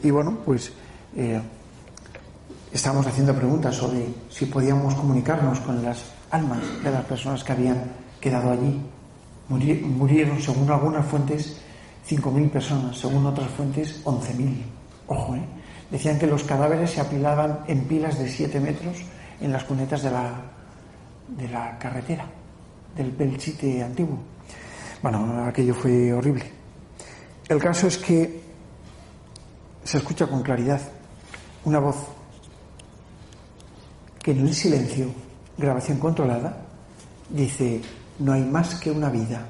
estábamos haciendo preguntas sobre si podíamos comunicarnos con las almas de las personas que habían quedado allí. Murieron, según algunas fuentes, 5.000 personas, según otras fuentes, 11.000. Ojo, Decían que los cadáveres se apilaban en pilas de 7 metros en las cunetas de la carretera, del Belchite antiguo. Bueno, aquello fue horrible. El caso es que se escucha con claridad una voz que en el silencio, grabación controlada, dice: no hay más que una vida.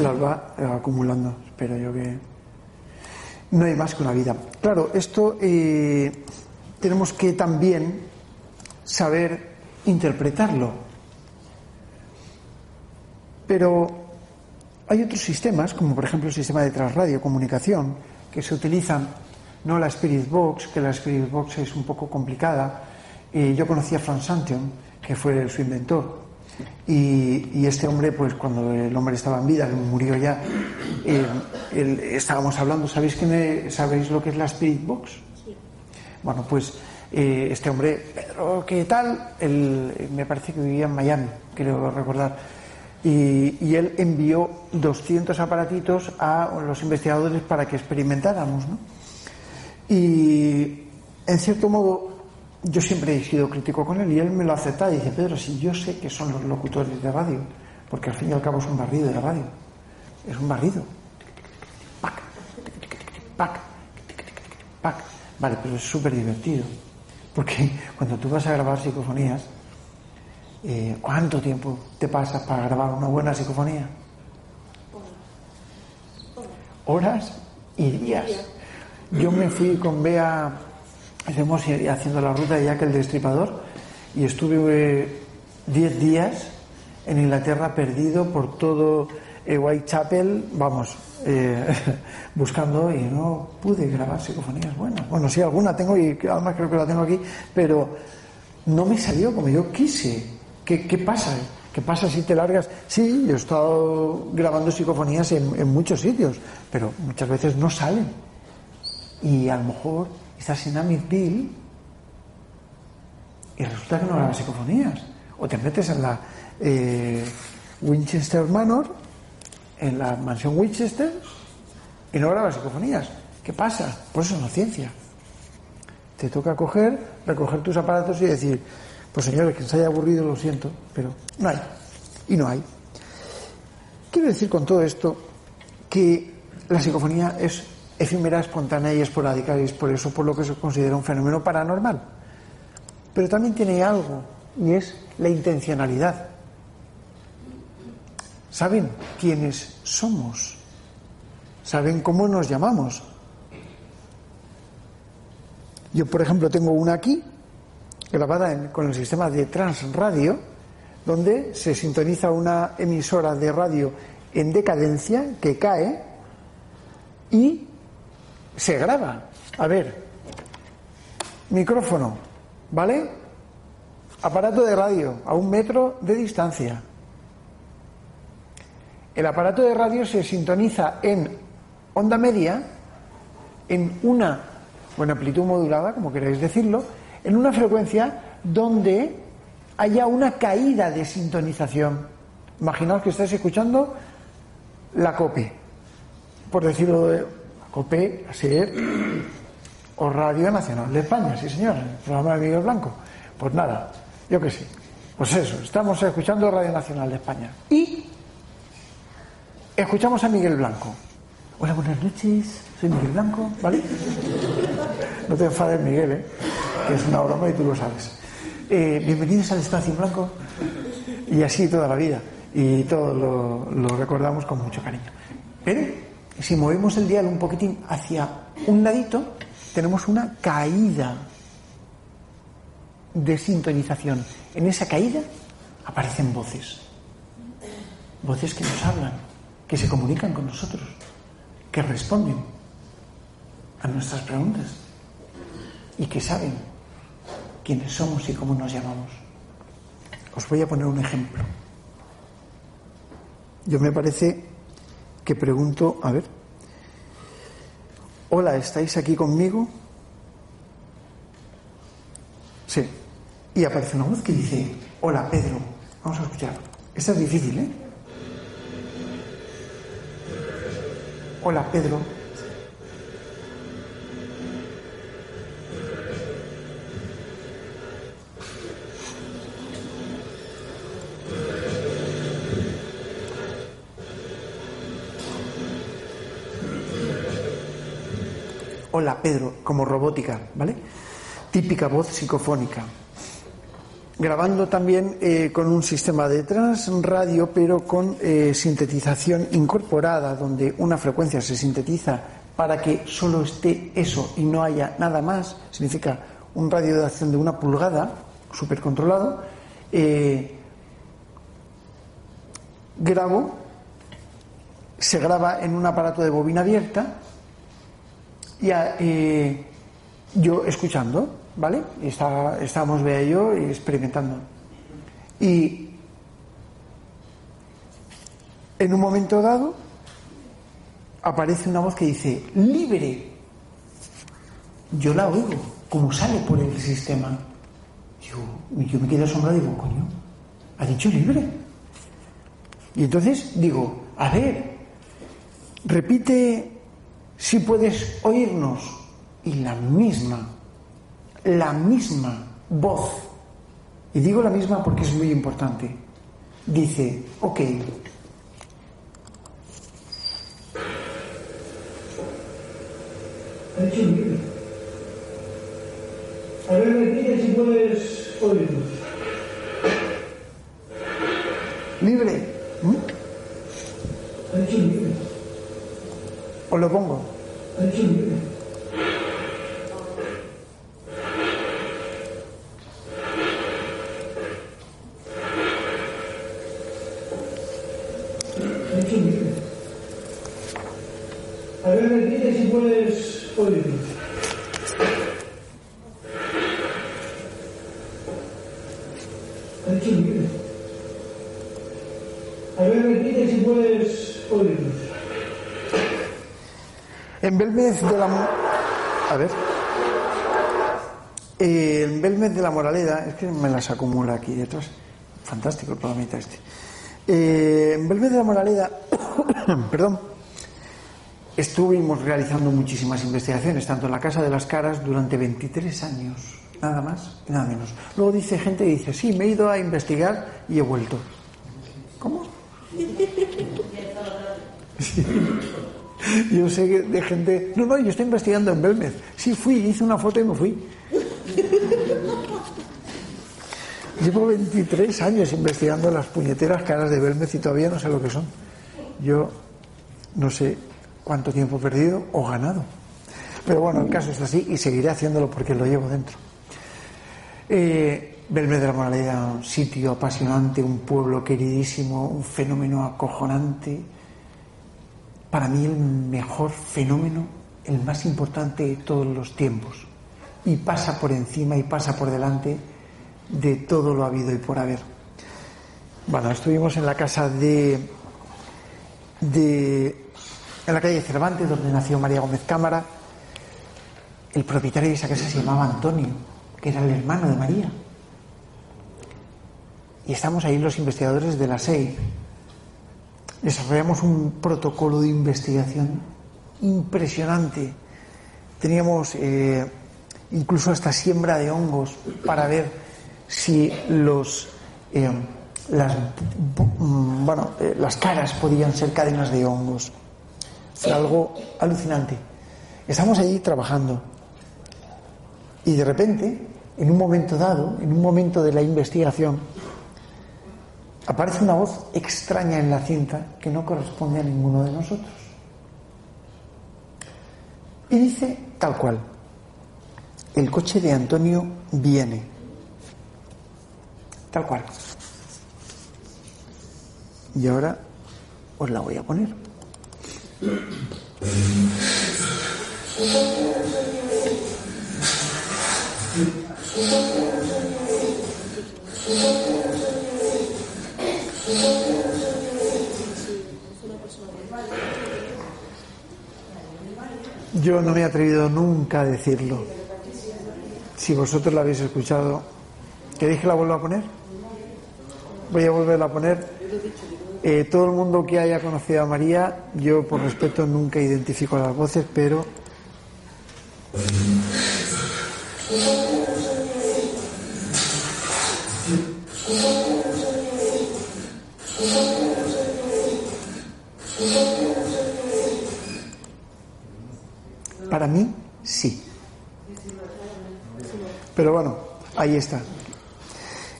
Las va acumulando, espero yo que... No hay más que una vida. Claro, esto... tenemos que también saber interpretarlo. Pero hay otros sistemas, como por ejemplo el sistema de transradiocomunicación, que se utilizan, no la Spirit Box, que la Spirit Box es un poco complicada. Yo conocí a Frank Santion, que fue su inventor, y este hombre, pues cuando el hombre estaba en vida, murió ya, estábamos hablando, ¿sabéis lo que es la Spirit Box? Bueno, pues este hombre, Pedro, ¿qué tal? Me parece que vivía en Miami, creo recordar. Y él envió 200 aparatitos a los investigadores para que experimentáramos, ¿no? Y en cierto modo yo siempre he sido crítico con él y él me lo acepta y dice, Pedro, si yo sé que son los locutores de radio, porque al fin y al cabo es un barrido de radio, es un barrido. Pac, pac, pac. Vale, pero es súper divertido, porque cuando tú vas a grabar psicofonías, ¿cuánto tiempo te pasas para grabar una buena psicofonía? Horas y días. Yo me fui con Bea, estuvimos haciendo la ruta de Jack el Destripador, y estuve 10 días en Inglaterra perdido por todo Whitechapel, vamos, buscando, y no pude grabar psicofonías buenas. Bueno, sí, alguna tengo y además creo que la tengo aquí, pero no me salió como yo quise. ¿Qué pasa? ¿Qué pasa si te largas? Sí, yo he estado grabando psicofonías en muchos sitios, pero muchas veces no salen. Y a lo mejor estás en Amityville y resulta que no grabas psicofonías. O te metes en la Winchester Manor, en la mansión Winchester, y no grabas psicofonías. ¿Qué pasa? Pues eso no es ciencia. Te toca recoger tus aparatos y decir, pues señores, que se haya aburrido, lo siento, pero no hay. Y no hay. Quiero decir con todo esto que la psicofonía es efímera, espontánea y esporádica, y es por eso por lo que se considera un fenómeno paranormal. Pero también tiene algo, y es la intencionalidad. ¿Saben quiénes somos? ¿Saben cómo nos llamamos? Yo, por ejemplo, tengo una aquí, grabada con el sistema de Transradio, donde se sintoniza una emisora de radio en decadencia que cae y se graba. A ver, micrófono, ¿vale? Aparato de radio a 1 metro de distancia. El aparato de radio se sintoniza en onda media, en una, o amplitud modulada, como queráis decirlo, en una frecuencia donde haya una caída de sintonización. Imaginaos que estáis escuchando la COPE, por decirlo de COPE, SER o Radio Nacional de España, sí señor, el programa de Miguel Blanco. Pues nada, yo qué sé, pues eso, estamos escuchando Radio Nacional de España y escuchamos a Miguel Blanco. Hola, buenas noches, soy Miguel Blanco, ¿vale? No te enfades, Miguel, que es una broma y tú lo sabes. Bienvenidos al Espacio Blanco. Y así toda la vida. Y todo lo recordamos con mucho cariño. Pero si movemos el dial un poquitín hacia un ladito, tenemos una caída de sintonización. En esa caída aparecen voces. Voces que nos hablan, que se comunican con nosotros, que responden a nuestras preguntas y que saben quiénes somos y cómo nos llamamos. Os voy a poner un ejemplo. Yo me parece que pregunto, a ver, hola, ¿estáis aquí conmigo? Sí. Y aparece una voz que dice, hola, Pedro. Vamos a escuchar. Esta es difícil, ¿eh? Hola, Pedro. Hola, Pedro, como robótica, ¿vale? Típica voz psicofónica. Grabando también con un sistema de transradio, pero con sintetización incorporada, donde una frecuencia se sintetiza para que solo esté eso y no haya nada más. Significa un radio de acción de 1 pulgada, súper controlado. Se graba en un aparato de bobina abierta, y yo escuchando, ¿vale? Estábamos Bea y yo experimentando. Y en un momento dado aparece una voz que dice libre. Yo la oigo, como sale por el sistema. Yo me quedo asombrado y digo, coño, ¿ha dicho libre? Y entonces digo, a ver, repite si puedes oírnos. Y la misma voz. Y digo la misma porque es muy importante. Dice, ok. Ha dicho libre. A ver, repite si puedes oírnos. Libre. Ha dicho libre. Os lo pongo. Ha dicho libre. Ha dicho libre. A ver, repite si puedes oírnos. Ha dicho libre. A ver, repite si puedes oírnos. En Belmez de la... A ver. En Belmez de la Moraleda, es que me las acumula aquí detrás. Fantástico el programita este. En Belmez de la Moraleda, perdón, estuvimos realizando muchísimas investigaciones, tanto en la Casa de las Caras durante 23 años, nada más y nada menos. Luego dice gente que dice, sí, me he ido a investigar y he vuelto. ¿Cómo? Sí. Yo sé que de gente, no, yo estoy investigando en Belmez. Sí, fui, hice una foto y me fui. Llevo 23 años investigando las puñeteras caras de Belmez y todavía no sé lo que son. Yo no sé cuánto tiempo he perdido o ganado. Pero bueno, el caso es así y seguiré haciéndolo porque lo llevo dentro. Belmez de la Moraleda, un sitio apasionante, un pueblo queridísimo, un fenómeno acojonante. Para mí el mejor fenómeno, el más importante de todos los tiempos. Y pasa por encima y pasa por delante de todo lo habido y por haber. Bueno, estuvimos en la casa en la calle Cervantes, donde nació María Gómez Cámara. El propietario de esa casa se llamaba Antonio, que era el hermano de María. Y estamos ahí los investigadores de la SEI. Desarrollamos un protocolo de investigación impresionante. Teníamos incluso hasta siembra de hongos para ver si las caras podían ser cadenas de hongos. Fue algo alucinante. Estamos allí trabajando y de repente, en un momento dado, en un momento de la investigación, aparece una voz extraña en la cinta que no corresponde a ninguno de nosotros. Y dice tal cual: el coche de Antonio viene. Tal cual. Y ahora os la voy a poner. Yo no me he atrevido nunca a decirlo. Si vosotros la habéis escuchado, ¿queréis que la vuelva a poner? Voy a volverla a poner. Todo el mundo que haya conocido a María, yo por respeto nunca identifico las voces, pero para mí sí. Pero bueno, ahí está.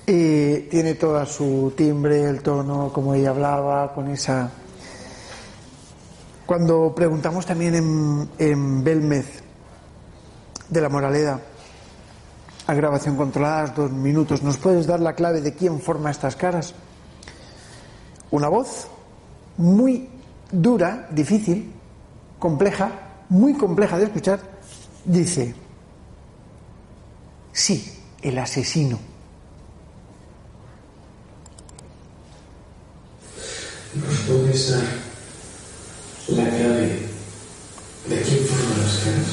Tiene toda su timbre, el tono, como ella hablaba, con esa... Cuando preguntamos también en Belmez de la Moraleda, a grabación controlada, 2 minutos, ¿nos puedes dar la clave de quién forma estas caras? Una voz muy dura, difícil, compleja, muy compleja de escuchar, dice: sí, el asesino. ¿Nos puedes dar la clave de quién forma las caras?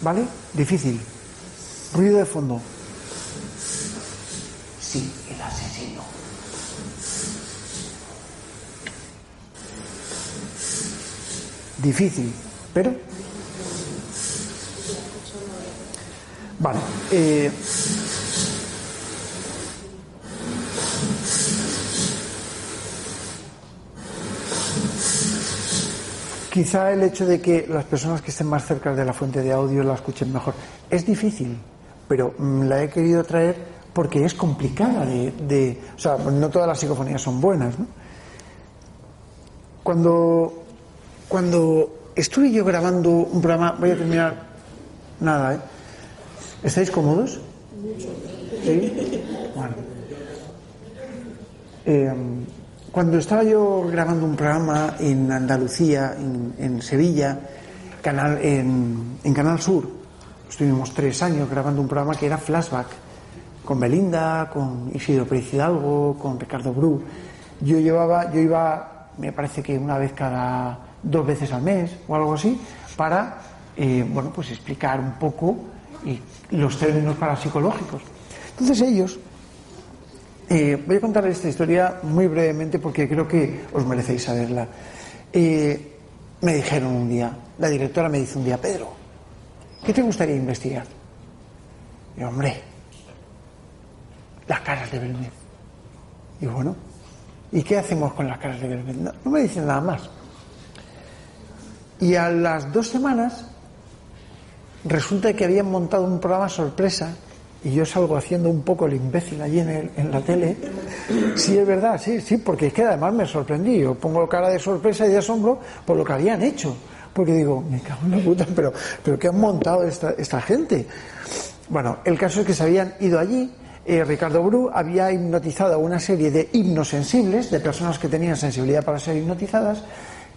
¿Vale? Difícil. Ruido de fondo. Sí, el asesino. Difícil, pero Vale. Quizá el hecho de que las personas que estén más cerca de la fuente de audio la escuchen mejor. Es difícil, pero la he querido traer porque es complicada o sea, no todas las psicofonías son buenas, ¿no? Cuando estuve yo grabando un programa, voy a terminar nada, ¿eh? ¿Estáis cómodos? ¿Sí? Bueno. Cuando estaba yo grabando un programa en Andalucía, en Sevilla, en Canal Sur, estuvimos 3 años grabando un programa que era Flashback, con Belinda, con Isidro Pérez Hidalgo, con Ricardo Bru. Yo iba, me parece que una vez cada 2 veces al mes o algo así, para bueno, pues explicar un poco los términos parapsicológicos. Entonces ellos, voy a contar esta historia muy brevemente porque creo que os merecéis saberla. Me dijeron un día, la directora me dice un día: Pedro, ¿qué te gustaría investigar? Y yo, hombre, las caras de Belmez. Y bueno, ¿y qué hacemos con las caras de Belmez? No me dicen nada más. Y a las 2 semanas resulta que habían montado un programa sorpresa y yo salgo haciendo un poco el imbécil allí en la tele. Sí, es verdad, sí, porque es que además me sorprendí. Yo pongo cara de sorpresa y de asombro por lo que habían hecho, porque digo, me cago en la puta, pero ¿qué han montado esta gente? Bueno, el caso es que se habían ido allí. Ricardo Bru había hipnotizado a una serie de hipnosensibles, de personas que tenían sensibilidad para ser hipnotizadas,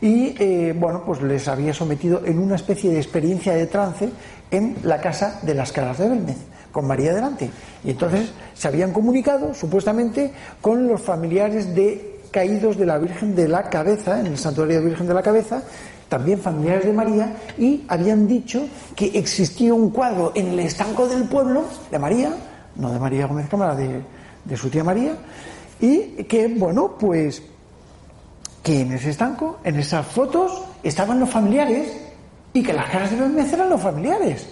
y bueno, pues les había sometido en una especie de experiencia de trance en la casa de las Caras de Belmez, con María delante. Y entonces se habían comunicado supuestamente con los familiares de caídos de la Virgen de la Cabeza, en el santuario de Virgen de la Cabeza, también familiares de María, y habían dicho que existía un cuadro en el estanco del pueblo de María, no de María Gómez Cámara, de su tía María, y que, bueno, pues que en ese estanco, en esas fotos, estaban los familiares y que las caras de Belmez eran los familiares.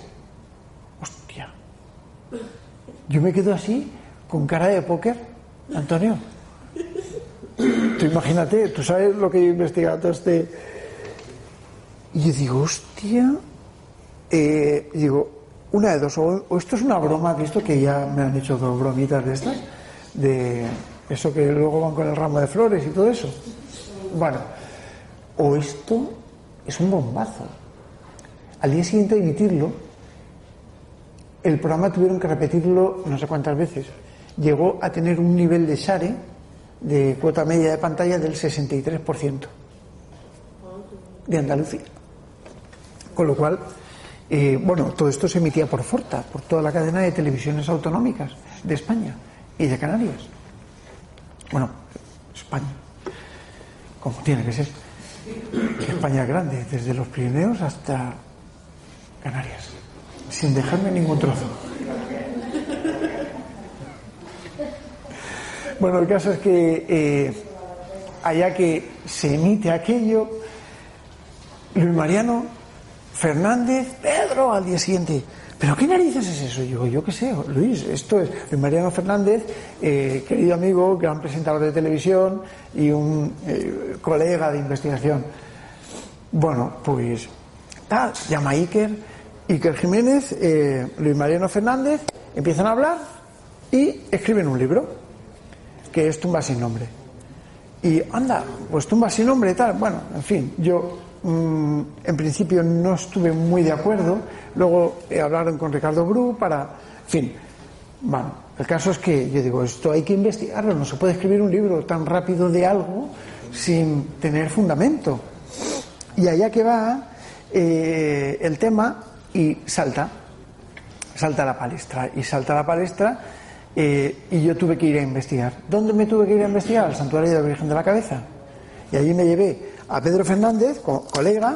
Hostia. Yo me quedo así, con cara de póker, Antonio. Tú imagínate, tú sabes lo que yo he investigado Y yo digo, hostia. Digo, una de dos, o esto es una broma, visto que ya me han hecho 2 bromitas de estas, de eso que luego van con el ramo de flores y todo eso. Bueno, o esto es un bombazo. Al día siguiente de emitirlo, el programa tuvieron que repetirlo no sé cuántas veces. Llegó a tener un nivel de share, de cuota media de pantalla, del 63% de Andalucía. Con lo cual, bueno, todo esto se emitía por Forta, por toda la cadena de televisiones autonómicas de España y de Canarias. Bueno, España, como tiene que ser. España es grande, desde los Pirineos hasta Canarias, sin dejarme ningún trozo. Bueno, el caso es que allá que se emite aquello, Luis Mariano Fernández, Pedro, al día siguiente, ¿pero qué narices es eso? Yo qué sé, Luis, esto es Luis Mariano Fernández, querido amigo, gran presentador de televisión y un colega de investigación. Bueno, pues llama Iker Jiménez, Luis Mariano Fernández, empiezan a hablar y escriben un libro que es Tumba sin nombre. Y anda, pues Tumba sin nombre, tal. Bueno, en fin, yo en principio no estuve muy de acuerdo. Luego hablaron con Ricardo Bru para, en fin, bueno, el caso es que yo digo, esto hay que investigarlo, no se puede escribir un libro tan rápido de algo sin tener fundamento. Y allá que va el tema y salta a la palestra y yo tuve que ir a investigar. ¿Dónde me tuve que ir a investigar? Al santuario de la Virgen de la Cabeza. Y allí me llevé a Pedro Fernández, colega,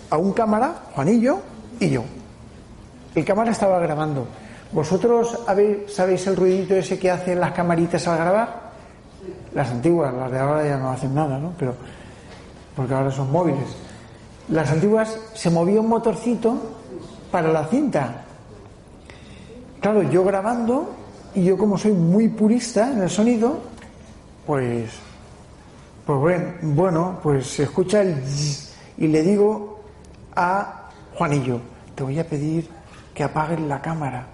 a un cámara, Juanillo y yo. El cámara estaba grabando. ¿Vosotros sabéis el ruidito ese que hacen las camaritas al grabar? Las antiguas, las de ahora ya no hacen nada, ¿no? Pero porque ahora son móviles. Las antiguas se movía un motorcito para la cinta. Claro, yo grabando, y yo como soy muy purista en el sonido, pues bueno, pues se escucha el zzz, y le digo a Juanillo, te voy a pedir que apagues la cámara.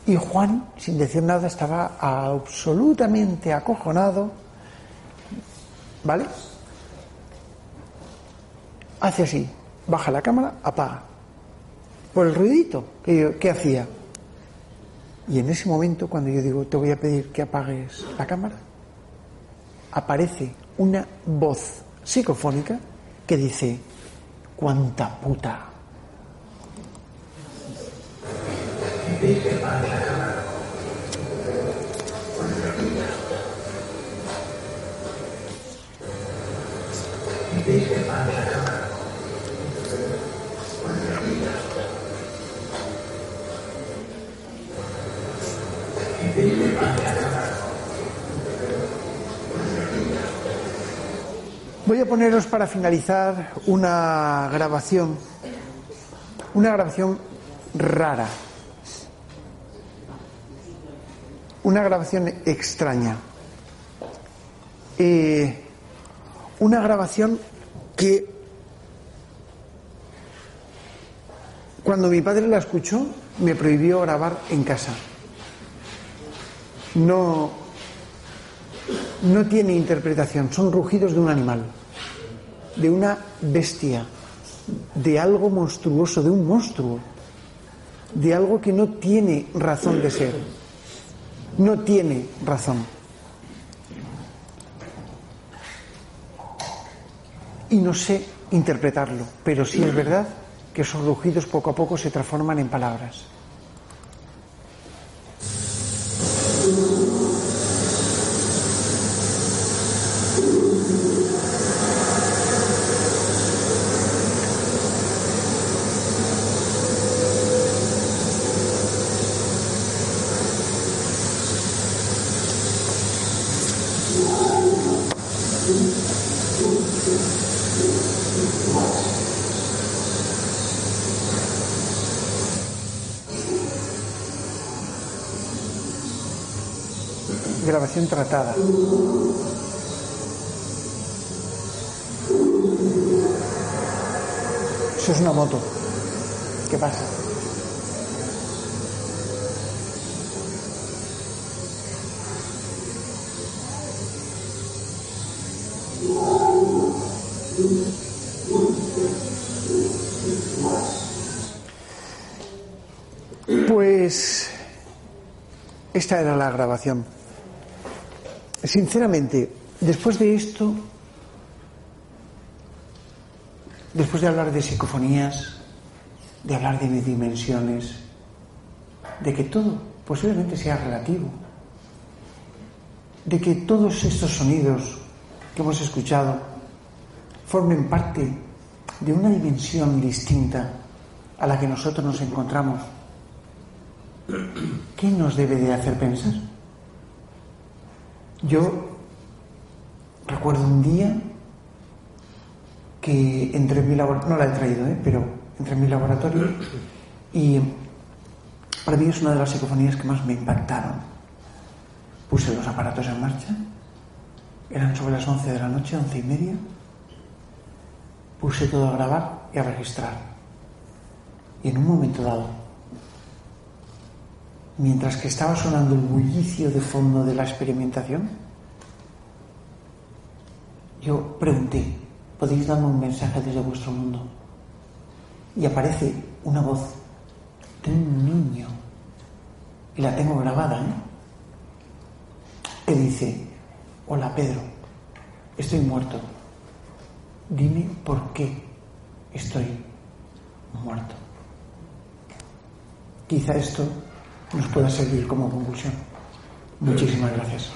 Y Juan, sin decir nada, estaba absolutamente acojonado, ¿vale? Hace así, baja la cámara, apaga. Por el ruidito que hacía. Y en ese momento, cuando yo digo, te voy a pedir que apagues la cámara, aparece una voz psicofónica que dice, ¡cuánta puta! Voy a poneros para finalizar una grabación rara, una grabación extraña, una grabación que cuando mi padre la escuchó me prohibió grabar en casa. No tiene interpretación, son rugidos de un animal, de una bestia, de algo monstruoso, de un monstruo, de algo que no tiene razón de ser, no tiene razón. Y no sé interpretarlo, pero sí es verdad que esos rugidos poco a poco se transforman en palabras. Grabación tratada. Eso es una moto. ¿Qué pasa? Pues esta era la grabación. Sinceramente, después de esto, después de hablar de psicofonías, de hablar de dimensiones, de que todo posiblemente sea relativo, de que todos estos sonidos que hemos escuchado formen parte de una dimensión distinta a la que nosotros nos encontramos, ¿qué nos debe de hacer pensar? Yo recuerdo un día que entré en mi laboratorio, no la he traído, pero entré en mi laboratorio y para mí es una de las psicofonías que más me impactaron. Puse los aparatos en marcha, eran sobre las 11 de la noche, 11:30, puse todo a grabar y a registrar. Y en un momento dado, mientras que estaba sonando el bullicio de fondo de la experimentación, yo pregunté, ¿podéis darme un mensaje desde vuestro mundo? Y aparece una voz de un niño, y la tengo grabada, que dice, hola Pedro, estoy muerto, dime por qué estoy muerto. Quizá esto nos pueda servir como conclusión. Muchísimas gracias.